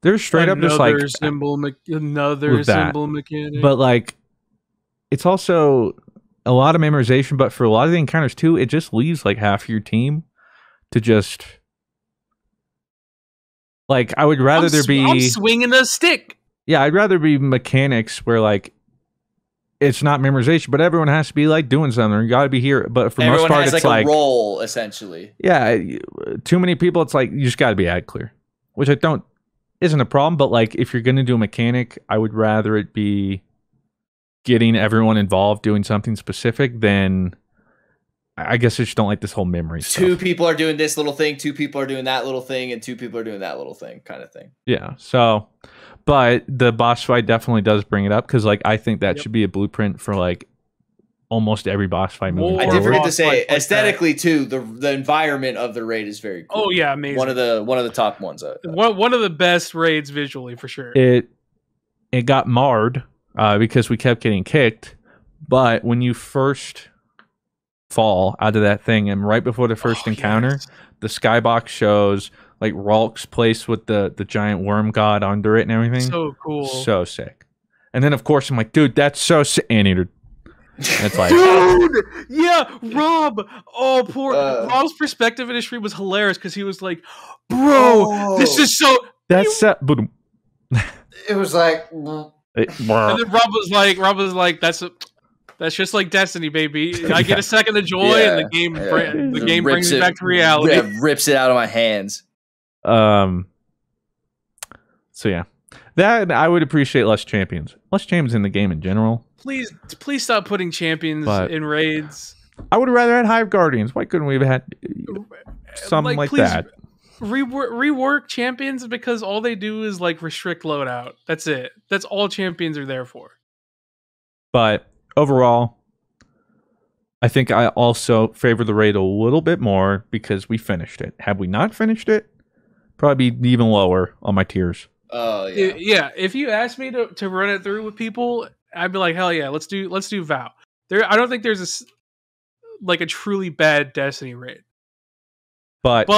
there's straight up just like another symbol mechanic, but like it's also a lot of memorization. But for a lot of the encounters too, it just leaves like half your team to just. Like, I would rather I'm swinging a stick. Yeah, I'd rather be mechanics where, like, it's not memorization, but everyone has to be, like, doing something. You got to be here. But for the most part, it's like a role, essentially. Yeah, too many people, it's like, you just got to be ad clear. Which isn't a problem, but, like, if you're going to do a mechanic, I would rather it be getting everyone involved doing something specific than... I guess I just don't like this whole memory stuff. 2 people are doing this little thing, 2 people are doing that little thing, and 2 people are doing that little thing, kind of thing. Yeah. So, but the boss fight definitely does bring it up because, like, I think that should be a blueprint for like almost every boss fight moving forward. I did forget to say, aesthetically too, the environment of the raid is very cool. Oh yeah, amazing. One of the top ones. One of the best raids visually for sure. It got marred because we kept getting kicked, but when you first fall out of that thing, and right before the first encounter, the skybox shows like Ralk's place with the giant worm god under it and everything. So cool, so sick. And then of course I'm like, dude, that's so sick. Anteater. It's like, dude, yeah, Rob. Oh, poor Rob's perspective in his stream was hilarious because he was like, bro, this is so. That's boom. It was like, and then Rob was like, that's just like Destiny, baby. I get a second of joy, and the game brings me back to reality. Yeah, rips it out of my hands. So yeah, that I would appreciate less champions in the game in general. Please stop putting champions in raids. I would have rather had Hive Guardians. Why couldn't we have had something like that? Rework champions because all they do is like restrict loadout. That's it. That's all champions are there for. But overall, I think I also favor the raid a little bit more because we finished it. Had we not finished it, probably be even lower on my tiers. Oh yeah. Yeah, if you asked me to run it through with people, I'd be like, hell yeah, let's do VOW. I don't think there's a truly bad Destiny raid. But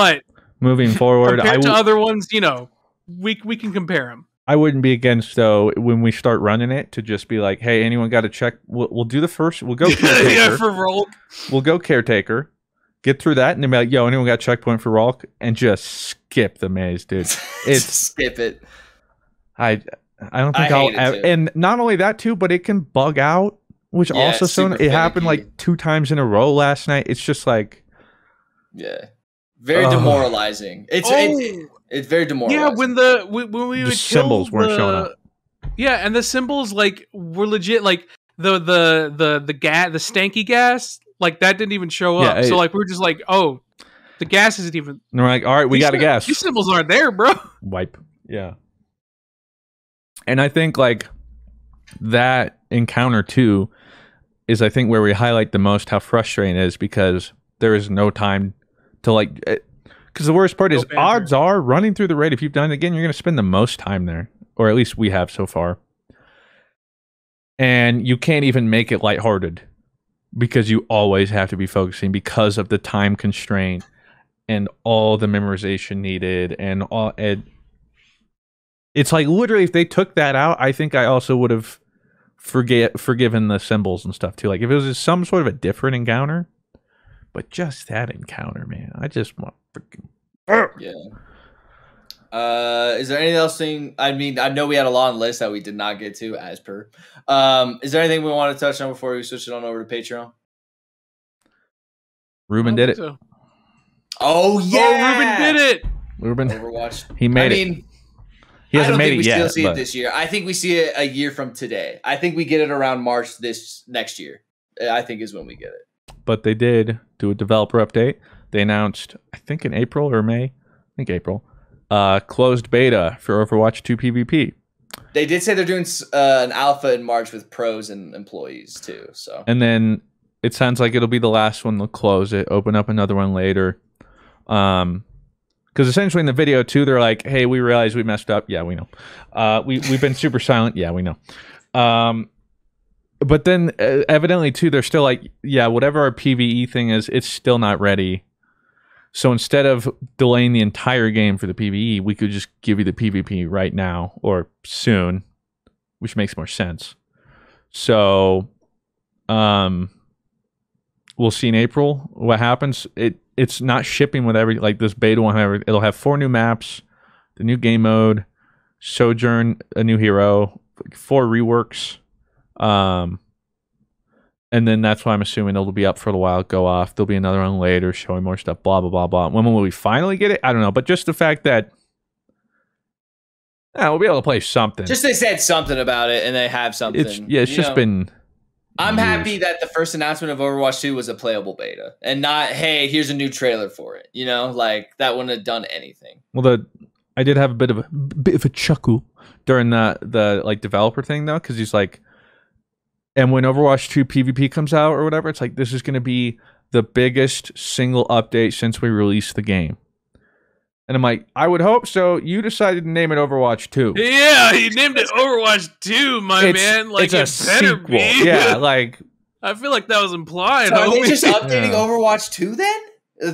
moving forward, compared to other ones, you know, we can compare them. I wouldn't be against, though, when we start running it, to just be like, hey, anyone got to check? We'll do the first. We'll go Caretaker. Yeah, for Ralk. We'll go Caretaker. Get through that, and then be like, yo, anyone got a checkpoint for Ralk? And just skip the maze, dude. Skip it. I don't think I'll ever. And not only that, too, but it can bug out, which also it happened like 2 times in a row last night. It's just like... Yeah. Very demoralizing. It's very demoralizing. Yeah, when we would symbols weren't showing up. Yeah, and the symbols like were legit. Like the gas, the stanky gas, like that didn't even show up. So like we were just like, oh, the gas isn't even. And we're like, all right, we got a gas. These symbols aren't there, bro. Wipe. Yeah. And I think like that encounter too is I think where we highlight the most how frustrating it is because there is no time to like. Because the worst part is odds are running through the raid. If you've done it again, you're going to spend the most time there, or at least we have so far. And you can't even make it lighthearted because you always have to be focusing because of the time constraint and all the memorization needed and all. It's like literally if they took that out, I think I also would have forgiven the symbols and stuff too. Like if it was just some sort of a different encounter, but just that encounter, man, I just want freaking. Yeah. Is there anything else? I mean, I know we had a long list that we did not get to, as per. Is there anything we want to touch on before we switch it on over to Patreon? Ruben did it. So. Oh yeah, Ruben did it. Ruben, Overwatch. He made it. He hasn't made it yet. I don't think we still see it this year. I think we see it a year from today. I think we get it around March this next year. I think is when we get it. But they did do a developer update. They announced, I think in April or May, I think April, closed beta for Overwatch 2 PvP. They did say they're doing an alpha in March with pros and employees too. So, and then it sounds like it'll be the last one. They'll close it, open up another one later. Because essentially in the video too, they're like, "Hey, we realized we messed up. Yeah, we know. We've been super silent. Yeah, we know." But then evidently too, they're still like, "Yeah, whatever our PvE thing is, it's still not ready." So instead of delaying the entire game for the PvE, we could just give you the PvP right now or soon, which makes more sense. So, we'll see in April what happens. It's not shipping with like this beta won't have. It'll have 4 new maps, the new game mode, Sojourn, a new hero, 4 reworks. And then that's why I'm assuming it'll be up for a while, go off. There'll be another one later showing more stuff, blah, blah, blah, blah. When will we finally get it? I don't know. But just the fact that we'll be able to play something. Just they said something about it and they have something. It's just been... I'm happy that the first announcement of Overwatch 2 was a playable beta and not, hey, here's a new trailer for it. You know, like that wouldn't have done anything. Well, I did have a bit of a chuckle during the like developer thing though, because he's like, and when Overwatch 2 PvP comes out or whatever, it's like this is going to be the biggest single update since we released the game. And I'm like, I would hope so. You decided to name it Overwatch 2. Yeah, you named it Overwatch 2, man. Like, it's it better sequel. be. Yeah, like... I feel like that was implied. So are they just updating Overwatch 2 then?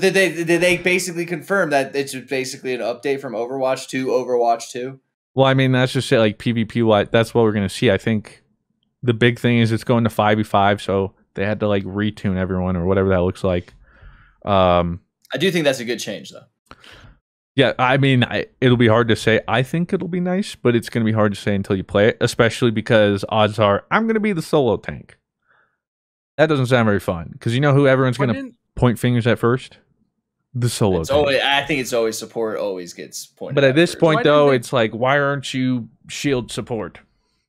Did they basically confirm that it's basically an update from Overwatch to Overwatch 2? Well, I mean, that's just it, like, PvP, that's what we're going to see. I think the big thing is it's going to 5v5, so they had to, like, retune everyone or whatever that looks like. I do think that's a good change, though. Yeah, I mean, it'll be hard to say. I think it'll be nice, but it's going to be hard to say until you play it, especially because odds are I'm going to be the solo tank. That doesn't sound very fun, because you know who everyone's going to point fingers at first? The solo tank. I think it's always support always gets pointed But at this first. point, though, it's like, why aren't you shield support?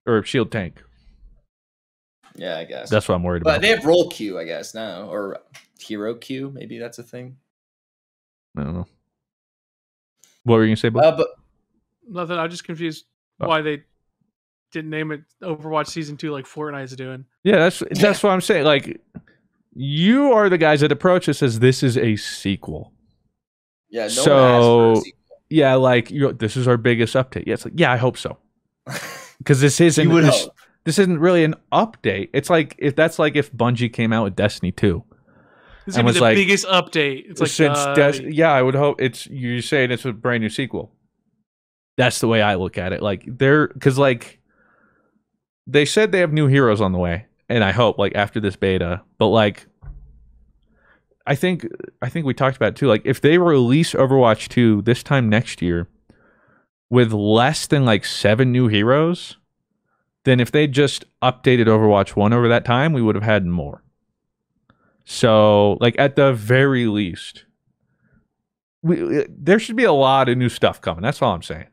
Or shield tank? Yeah, I guess. That's what I'm worried about. But they have role queue, I guess, now. Or hero queue, maybe that's a thing. I don't know. What were you going to say, Bob? Nothing. I'm just confused why they didn't name it Overwatch Season 2 like Fortnite's doing. Yeah, that's what I'm saying. Like, you are the guys that approach us as this is a sequel. Yeah, no one asked for a sequel. Yeah, like, this is our biggest update. Yeah, it's like, yeah, I hope so. Because this isn't really an update. It's like, if Bungie came out with Destiny 2. This is the biggest update. It's like yeah, I would hope you're saying it's a brand new sequel. That's the way I look at it. Like because like they said they have new heroes on the way, and I hope like after this beta. But like, I think we talked about it too. Like if they release Overwatch 2 this time next year with less than like 7 new heroes, then if they just updated Overwatch 1 over that time, we would have had more. So, like, at the very least, there should be a lot of new stuff coming. That's all I'm saying.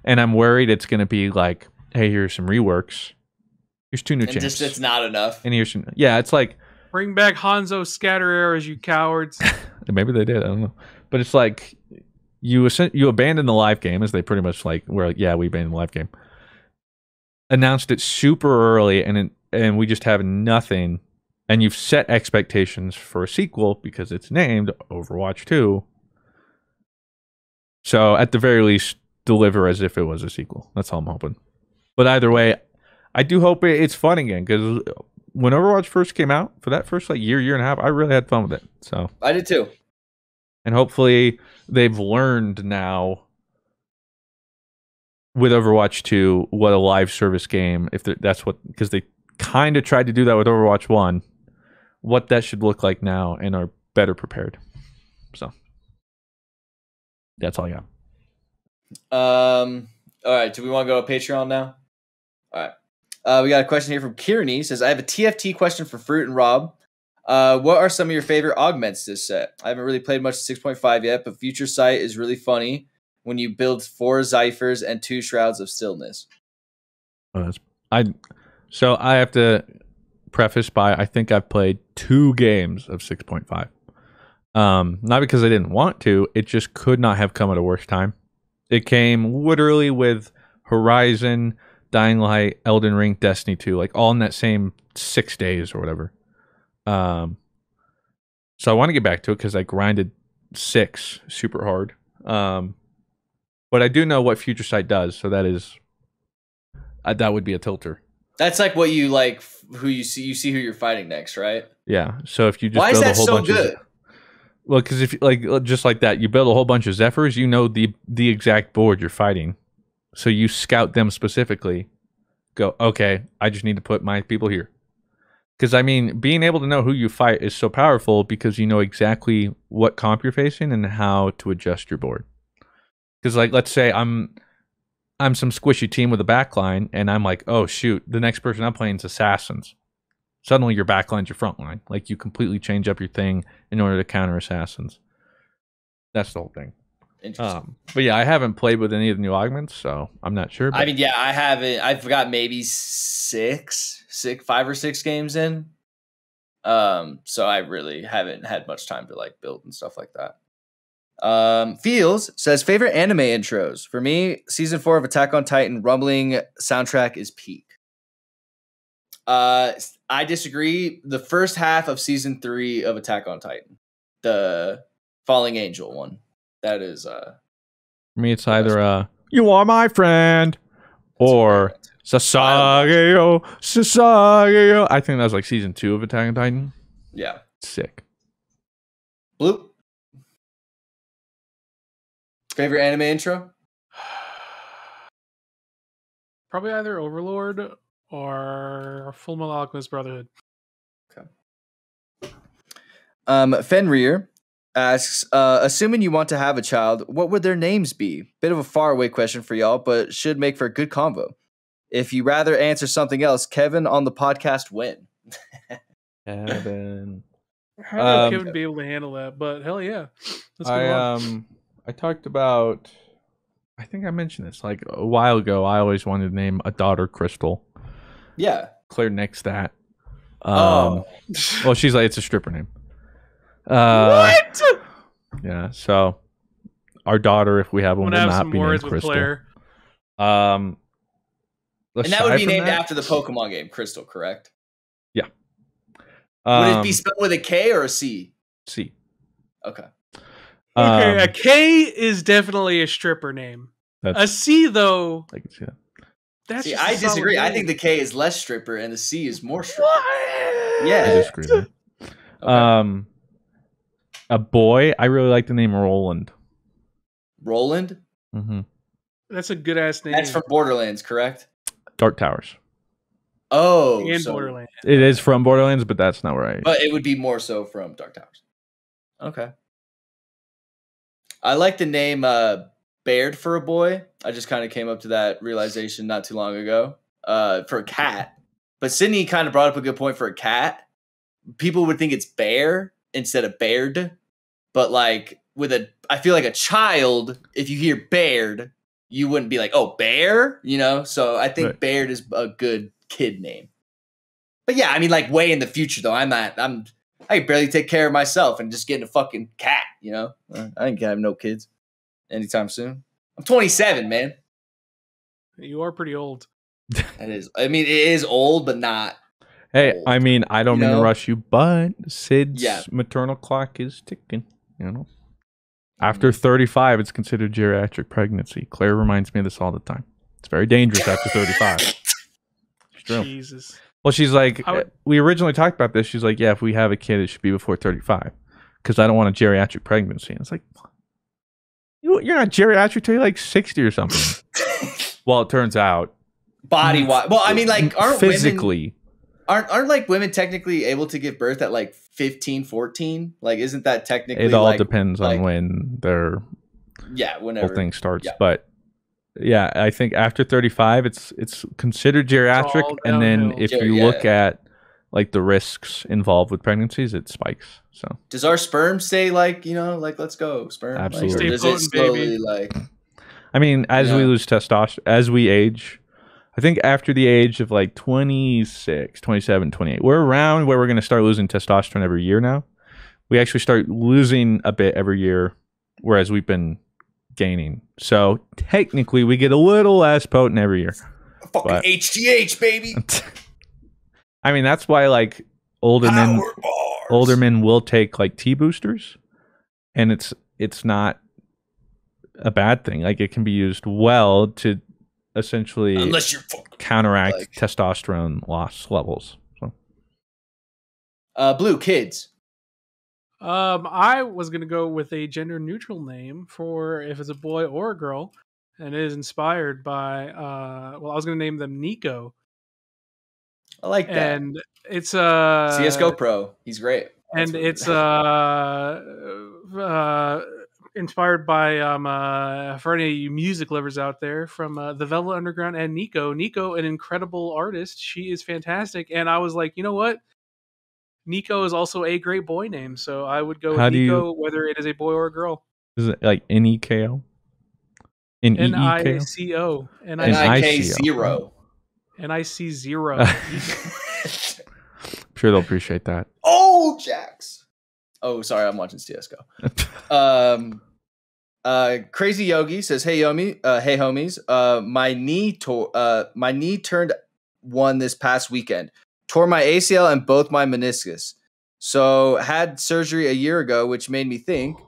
And I'm worried it's going to be like, hey, here's some reworks. Here's 2 new champs. Just it's not enough. And here's some, yeah, it's like bring back Hanzo scatter arrows, you cowards. Maybe they did. I don't know. But it's like you abandoned the live game, as they pretty much like were like, yeah, we abandoned the live game. Announced it super early, and we just have nothing. And you've set expectations for a sequel because it's named Overwatch 2. So at the very least, deliver as if it was a sequel. That's all I'm hoping. But either way, I do hope it's fun again, because when Overwatch first came out, for that first like year and a half, I really had fun with it. So I did too. And hopefully they've learned now with Overwatch 2 what a live service game, that's what, because they kind of tried to do that with Overwatch 1, what that should look like now, and are better prepared. So that's all I got. All right, do we want to go to Patreon now? All right. We got a question here from Kieran. Says, I have a TFT question for Fruit and Rob. What are some of your favorite augments this set? I haven't really played much 6.5 yet, but Future Sight is really funny when you build 4 Zyphers and 2 Shrouds of Stillness. So I have to preface by, I think I've played 2 games of 6.5. Not because I didn't want to, it just could not have come at a worse time. It came literally with Horizon, Dying Light, Elden Ring, Destiny 2, like all in that same 6 days or whatever. So I want to get back to it because I grinded 6 super hard. But I do know what Future Sight does, so that is that would be a tilter. That's like what you like, who you see who you're fighting next, right? Yeah. So if you just why is build that a whole so bunch good? Well, because if like just like that, you build a whole bunch of Zephyrs, you know the exact board you're fighting, so you scout them specifically. Go, okay, I just need to put my people here. Because I mean, being able to know who you fight is so powerful because you know exactly what comp you're facing and how to adjust your board. Because like, let's say I'm some squishy team with a backline, and I'm like, oh shoot, the next person I'm playing is Assassins. Suddenly your backline's your front line. Like you completely change up your thing in order to counter Assassins. That's the whole thing. Interesting. But yeah, I haven't played with any of the new augments, so I'm not sure. But I mean, yeah, I haven't. I've got maybe 5 or 6 games in. So I really haven't had much time to like build and stuff like that. Feels says favorite anime intros. For me, season 4 of Attack on Titan rumbling soundtrack is peak. I disagree. The first half of season 3 of Attack on Titan, the Falling Angel one, that is for me it's either You Are My Friend or Sasageo. I think that was like season 2 of Attack on Titan. Yeah. Sick. Blue. Favorite anime intro? Probably either Overlord or Full Metal Alchemist Brotherhood. Okay. Fenrir asks, assuming you want to have a child, what would their names be? Bit of a faraway question for y'all, but should make for a good convo. If you rather answer something else, Kevin on the podcast win. Kevin. I don't know if Kevin would be able to handle that, but hell yeah. Let's go on. I talked about, I think I mentioned this like a while ago. I always wanted to name a daughter Crystal. Yeah. Claire next that. Well, she's like, it's a stripper name. What? Yeah, so our daughter, if we have one, will not be named Crystal. Claire. And that would be named after the Pokemon game, Crystal, correct? Yeah. Would it be spelled with a K or a C? C. Okay. Okay, a K is definitely a stripper name. A C, though. I can see that. That's see, I disagree. I think the K is less stripper and the C is more stripper. What? Yeah. I disagree there. Okay. A boy, I really like the name Roland. Roland? Mm-hmm. That's a good ass name. That's from Borderlands, correct? Dark Towers. Oh. And Borderlands. It is from Borderlands, but that's not right. But it would be more so from Dark Towers. Okay. I like the name Baird for a boy. I just kind of came up to that realization not too long ago. For a cat. But Sydney kind of brought up a good point for a cat. People would think it's bear instead of Baird. But like I feel like a child, if you hear Baird, you wouldn't be like, oh, Bear, you know? So I think Baird is a good kid name. But yeah, I mean, like way in the future though, I can barely take care of myself and just getting a fucking cat, you know? I ain't gonna have no kids anytime soon. I'm 27, man. You are pretty old. It is. I mean, it is old, but not. Hey, old. I mean, I don't mean to rush you, but Sid's maternal clock is ticking, you know? After 35, it's considered geriatric pregnancy. Claire reminds me of this all the time. It's very dangerous after 35. It's true. Jesus. Well, she's like, we originally talked about this. She's like, yeah, if we have a kid, it should be before 35. Because I don't want a geriatric pregnancy. And it's like, you're not geriatric till you're like 60 or something. Well, it turns out. Body-wise. Well, I mean, like, aren't physically. Aren't like women technically able to give birth at like 15, 14? Like, isn't that technically? It all depends on when their whenever whole thing starts. Yeah. But yeah, I think after 35, it's considered geriatric, and then if you look at like the risks involved with pregnancies, it spikes. So does our sperm say like, you know, like let's go sperm? Absolutely. Like, or does it slowly like? I mean, as we lose testosterone, as we age. I think after the age of like 26, 27, 28, we're around where we're going to start losing testosterone every year now. We actually start losing a bit every year, whereas we've been gaining. So technically, we get a little less potent every year. Fucking HGH, baby. I mean, that's why like older men will take like T boosters, and it's not a bad thing. Like it can be used well to essentially unless you're counteract like testosterone loss levels. So. Blue kids. I was gonna go with a gender neutral name for if it's a boy or a girl, and it is inspired by I was gonna name them Nico. I like that. And it's CS:GO Pro. He's great. That's and it's inspired by for any of you music lovers out there from the Velvet Underground and Nico, an incredible artist. She is fantastic, and I was like, you know what, Nico is also a great boy name, so I would go with Nico, whether it is a boy or a girl. Is it like N-E-K-O? N-I-C-O. N-I-K-0. N-I-C-0. I'm sure they'll appreciate that. Oh, Jax. Oh, sorry, I'm watching CS:GO. Crazy Yogi says, "Hey homies, my knee turned 1 this past weekend. Tore my ACL and both my meniscus. So had surgery a year ago, which made me think,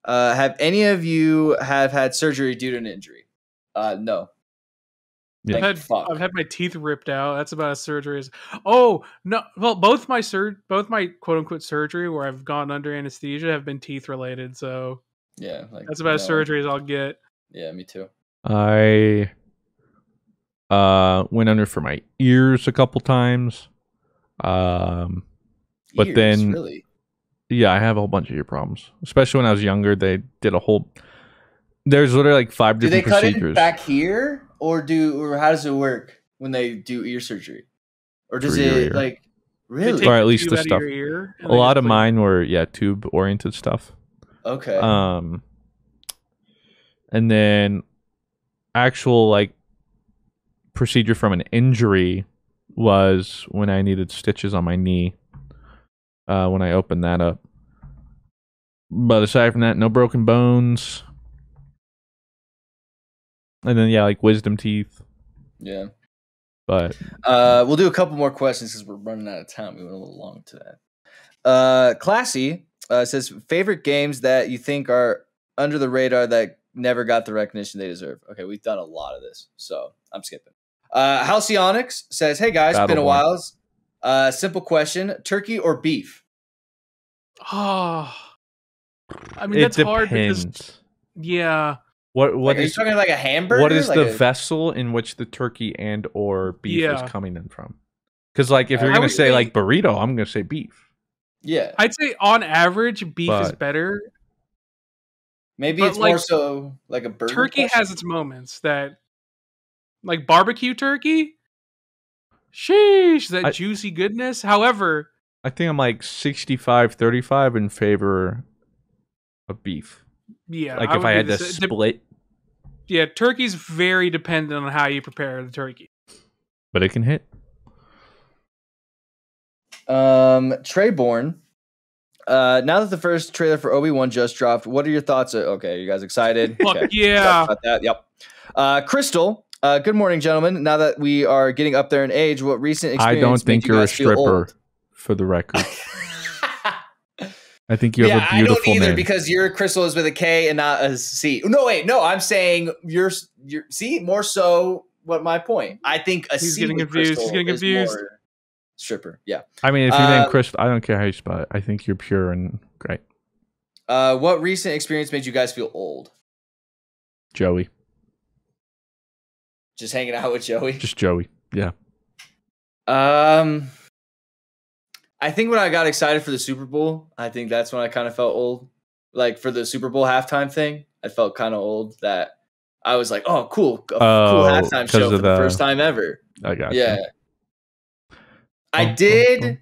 have any of you have had surgery due to an injury? No. Yeah. I've had my teeth ripped out. That's about as surgery as. Oh no! Well, both my quote unquote surgery where I've gone under anesthesia have been teeth related. So yeah, like, that's about as surgery as I'll get. Yeah, me too. I went under for my ears a couple times. But ears, then really? Yeah, I have a whole bunch of ear problems. Especially when I was younger, they did a whole. There's literally like 5 different procedures. Do they cut it back here, or how does it work when they do ear surgery? Or does it like really? Or at least the stuff. A lot of mine were tube oriented stuff. Okay. And then actual like procedure from an injury was when I needed stitches on my knee. When I opened that up. But aside from that, no broken bones. And then like wisdom teeth. Yeah. But we'll do a couple more questions because we're running out of time. We went a little long to that. Classy says favorite games that you think are under the radar that never got the recognition they deserve. Okay, we've done a lot of this, so I'm skipping. Halcyonics says, "Hey guys, been a while. Simple question: turkey or beef?" Oh, I mean that's hard because What like, are you talking like a hamburger? What is like the vessel in which the turkey and or beef is coming in from? Because like if you're gonna say like burrito, I'm gonna say beef. Yeah, I'd say on average beef is better. Maybe it's like, more so like a burger. Turkey has its moments that, like barbecue turkey. Sheesh, that juicy goodness. However, I think I'm like 65-35 in favor of beef. Yeah, like if I had to split. Yeah, turkey's very dependent on how you prepare the turkey. But it can hit. Treyborn. Now that the first trailer for Obi-Wan just dropped, what are your thoughts? Okay, you guys excited? Fuck okay. yeah. About that. Yep. Crystal. Good morning, gentlemen. Now that we are getting up there in age, what recent experience I don't think you you're a guys feel stripper, old? for the record. I think you have a beautiful I don't either name. because your Crystal is with a K and not a C. No, wait, no, I'm saying you're see, more so what my point. I think He's getting confused. He's getting confused. Stripper, yeah. I mean, if you name Chris, I don't care how you spell it. I think you're pure and great. What recent experience made you guys feel old? Joey. Just hanging out with Joey? Just Joey, yeah. I think when I got excited for the Super Bowl, I think that's when I kind of felt old. Like for the Super Bowl halftime thing, I felt kind of old that I was like, oh, cool. Cool halftime show for the first time ever. I got you. I did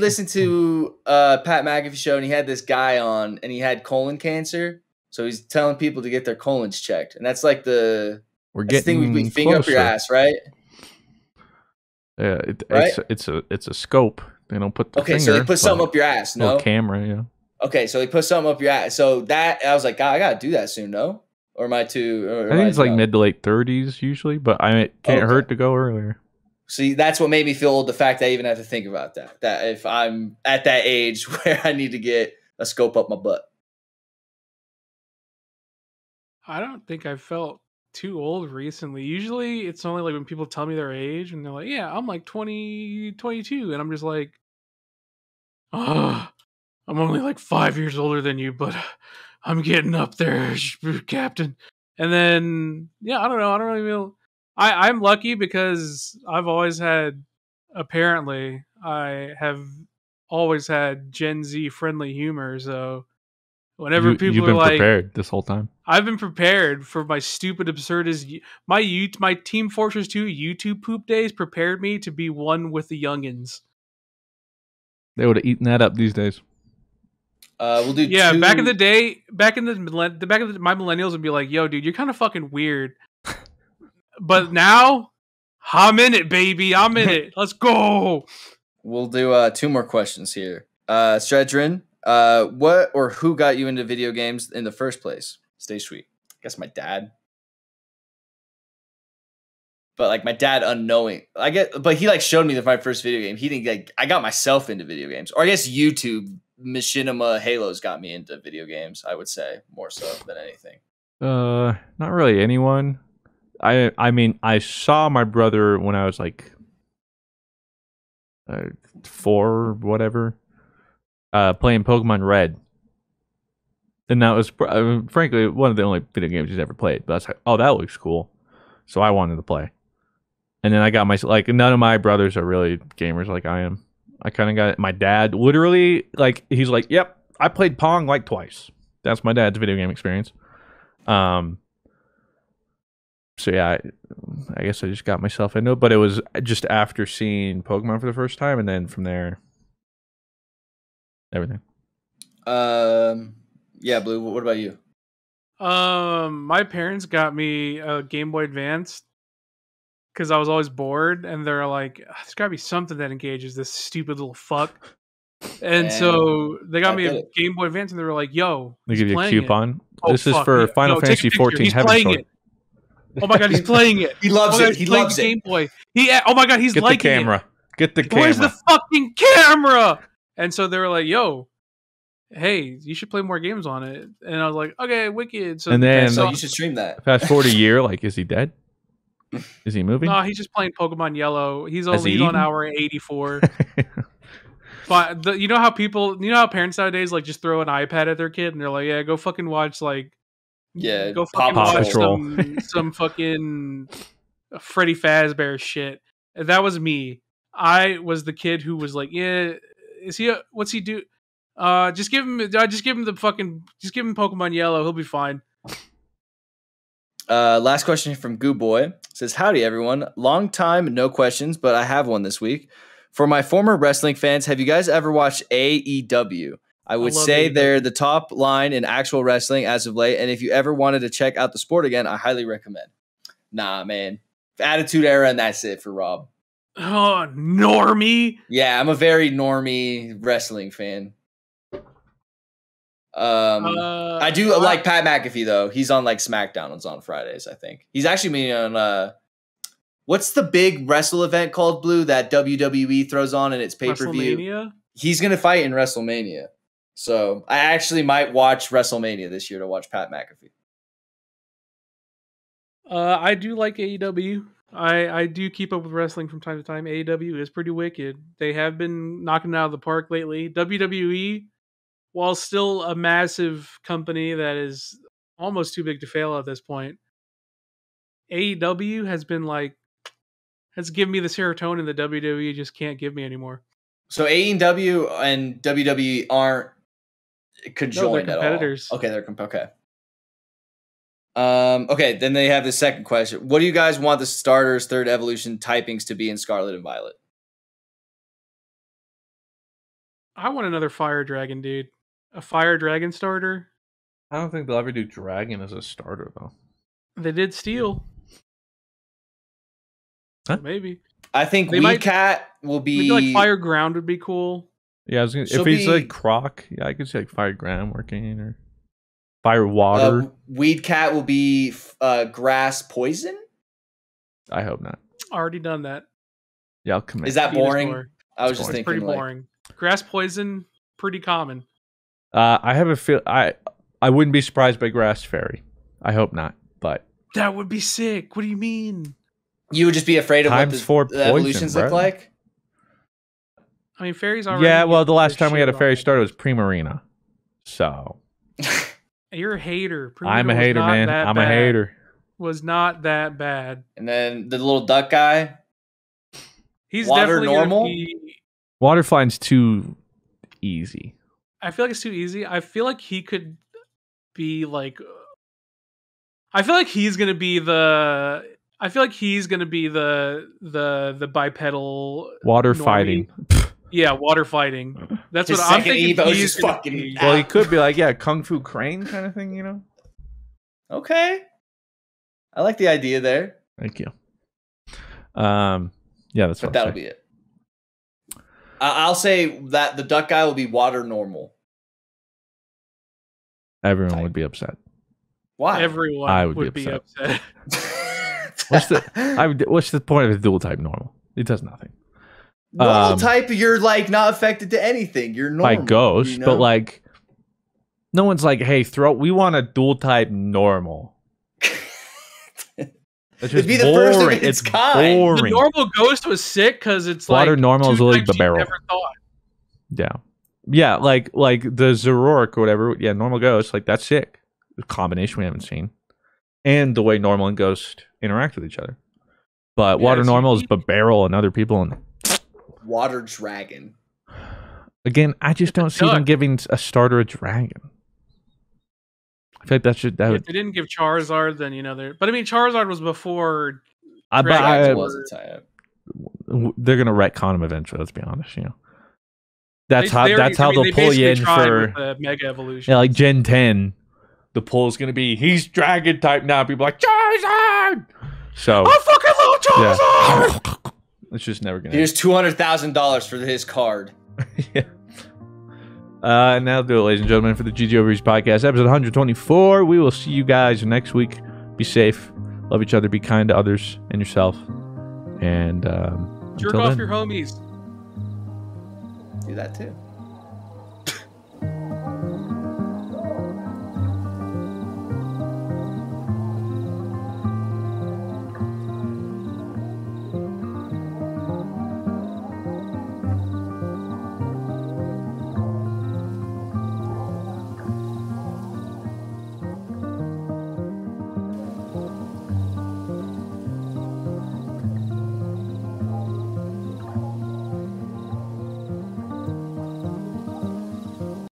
listen to Pat McAfee show, and he had this guy on, and he had colon cancer. So he's telling people to get their colons checked. And that's like the thing we finger up your ass, right? Yeah, it's a scope. They don't put the finger. So they put something up your ass, no? Camera, yeah. Okay, so they put something up your ass. So that, I was like, God, I got to do that soon, no? Or am I too... I think it's like mid to late 30s usually, but it can't hurt to go earlier. See, that's what made me feel old, the fact that I even have to think about that. That if I'm at that age where I need to get a scope up my butt. I don't think I felt too old recently. Usually it's only like when people tell me their age and they're like, yeah, I'm like 20, 22. And I'm just like, oh, I'm only like 5 years older than you, but I'm getting up there, Captain. And then, yeah, I don't know. I don't really feel... I'm lucky because I've always had, apparently, I have always had Gen Z friendly humor. So whenever people you've been are like, prepared this whole time. I've been prepared for my stupid absurdist. My Team Fortress 2 YouTube poop days prepared me to be one with the youngins. They would have eaten that up these days. We'll do back in the day, my millennials would be like, yo, dude, you're kind of fucking weird. But now, I'm in it, baby. I'm in it. Let's go. We'll do 2 more questions here. Stredrin, what or who got you into video games in the first place? Stay sweet. I guess my dad. But like my dad unknowing. But he like showed me my first video game. He didn't like, I got myself into video games. Or I guess YouTube, Machinima, Halos got me into video games, I would say, more so than anything. Not really anyone. I mean, I saw my brother when I was like 4 or whatever, playing Pokemon Red. And that was, frankly, one of the only video games he's ever played. But I was like, oh, that looks cool. So I wanted to play. And then I got like, none of my brothers are really gamers like I am. I kind of got my dad, literally, like, he's like, yep, I played Pong like twice. That's my dad's video game experience. So yeah, I guess I just got myself into it, but it was just after seeing Pokemon for the first time, and then from there, everything. Yeah, Blue. What about you? My parents got me a Game Boy Advance because I was always bored, and they're like, "There's got to be something that engages this stupid little fuck." And so they got me a Game Boy Advance, and they were like, "Yo, they give you a coupon. This is fuck. for Final Fantasy 14 Heaven Sword." Oh my god, he's playing it. He loves it. He loves it. Game Boy. Oh my god, he's liking it. Get the camera. Get the camera. Where's the fucking camera? And so they were like, "Yo, hey, you should play more games on it." And I was like, "Okay, wicked." So and then so you should stream that. Fast forward a year, like, is he dead? Is he moving? No, he's just playing Pokemon Yellow. He's on hour 84. But you know how parents nowadays like just throw an iPad at their kid and they're like, "Yeah, go fucking watch like." Yeah, go fucking watch some fucking Freddy Fazbear shit. That was me. I was the kid who was like, yeah, what's he do? Just give him Pokemon Yellow. He'll be fine. Last question from Goo Boy. It says, howdy everyone. Long time, no questions, but I have one this week. For my former wrestling fans, have you guys ever watched AEW? I would say they're the top line in actual wrestling as of late. And if you ever wanted to check out the sport again, I highly recommend. Nah, man. Attitude Era, and that's it for Rob. Oh, normie. Yeah, I'm a very normie wrestling fan. I do like Pat McAfee though. He's on like SmackDown on Fridays, I think. He's actually been on what's the big wrestle event called, Blue, that WWE throws on in its pay-per-view? WrestleMania? He's gonna fight in WrestleMania. So I actually might watch WrestleMania this year to watch Pat McAfee. I do like AEW. I do keep up with wrestling from time to time. AEW is pretty wicked. They have been knocking it out of the park lately. WWE, while still a massive company that is almost too big to fail at this point, AEW has given me the serotonin that WWE just can't give me anymore. So AEW and WWE aren't conjoined at all. Competitors. Okay, they're okay. Okay, then they have the second question. What do you guys want the starters' third evolution typings to be in Scarlet and Violet? I want another Fire Dragon, dude. A Fire Dragon starter. I don't think they'll ever do Dragon as a starter, though. They did Steel. Huh? So maybe. I think Weed Cat will be... Maybe like Fire Ground would be cool. Yeah, I was gonna, if he's like Croc, yeah, I could see like Fire Ground working, or Fire Water. Weed Cat will be Grass Poison? I hope not. Already done that. Yeah, I'll commit. Is that boring? I was just thinking, pretty boring. Grass Poison, pretty common. I have a feel. I wouldn't be surprised by Grass Fairy. I hope not, but that would be sick. What do you mean? You would just be afraid of what the evolutions look like? I mean, fairies already. Yeah, well, the last time we had a fairy starter was Primarina. So. You're a hater. I'm a hater, man. I'm a hater. Was not that bad. And then the little duck guy. He's Water definitely normal. Water flying's too easy. I feel like it's too easy. I feel like he could be like. I feel like he's gonna be the. I feel like he's gonna be the bipedal water normie. Fighting. Yeah, water fighting. That's His what I'm thinking. Evo's just fucking. Well, he could be like, yeah, Kung Fu Crane kind of thing, you know? Okay. I like the idea there. Thank you. Yeah, that's what that'll be it. I'll say that the duck guy will be water normal. Everyone would be upset. Why? Everyone would be upset. What's the point of a dual type normal? It does nothing. Normal type, you're like not affected to anything. You're normal. By ghost, you know? But like, no one's like, hey, we want a dual type normal. It'd be the first of its kind. Boring. The normal ghost was sick because it's water like normal is like the barrel. Never thought. Yeah, like the Zoroark or whatever. Yeah, normal ghost, like that's sick. The combination we haven't seen, and the way normal and ghost interact with each other. But water normal is barrel and other people and. Water dragon. Again, I just don't see them giving a starter a dragon. I feel like that should. If they didn't give Charizard, then you know they're. But I mean, Charizard was before. They're gonna retcon him eventually. Let's be honest. You know, that's how they'll pull you in for the Mega Evolution. Yeah, like Gen 10. The pull is gonna be he's dragon type now. People are like Charizard. So I fucking love Charizard. Yeah. It's just never gonna. Here's $200,000 for his card. Yeah. And that'll do it, ladies and gentlemen, for the GG Overreach podcast, episode 124. We will see you guys next week. Be safe, love each other, be kind to others and yourself, and jerk off your homies. Do that too.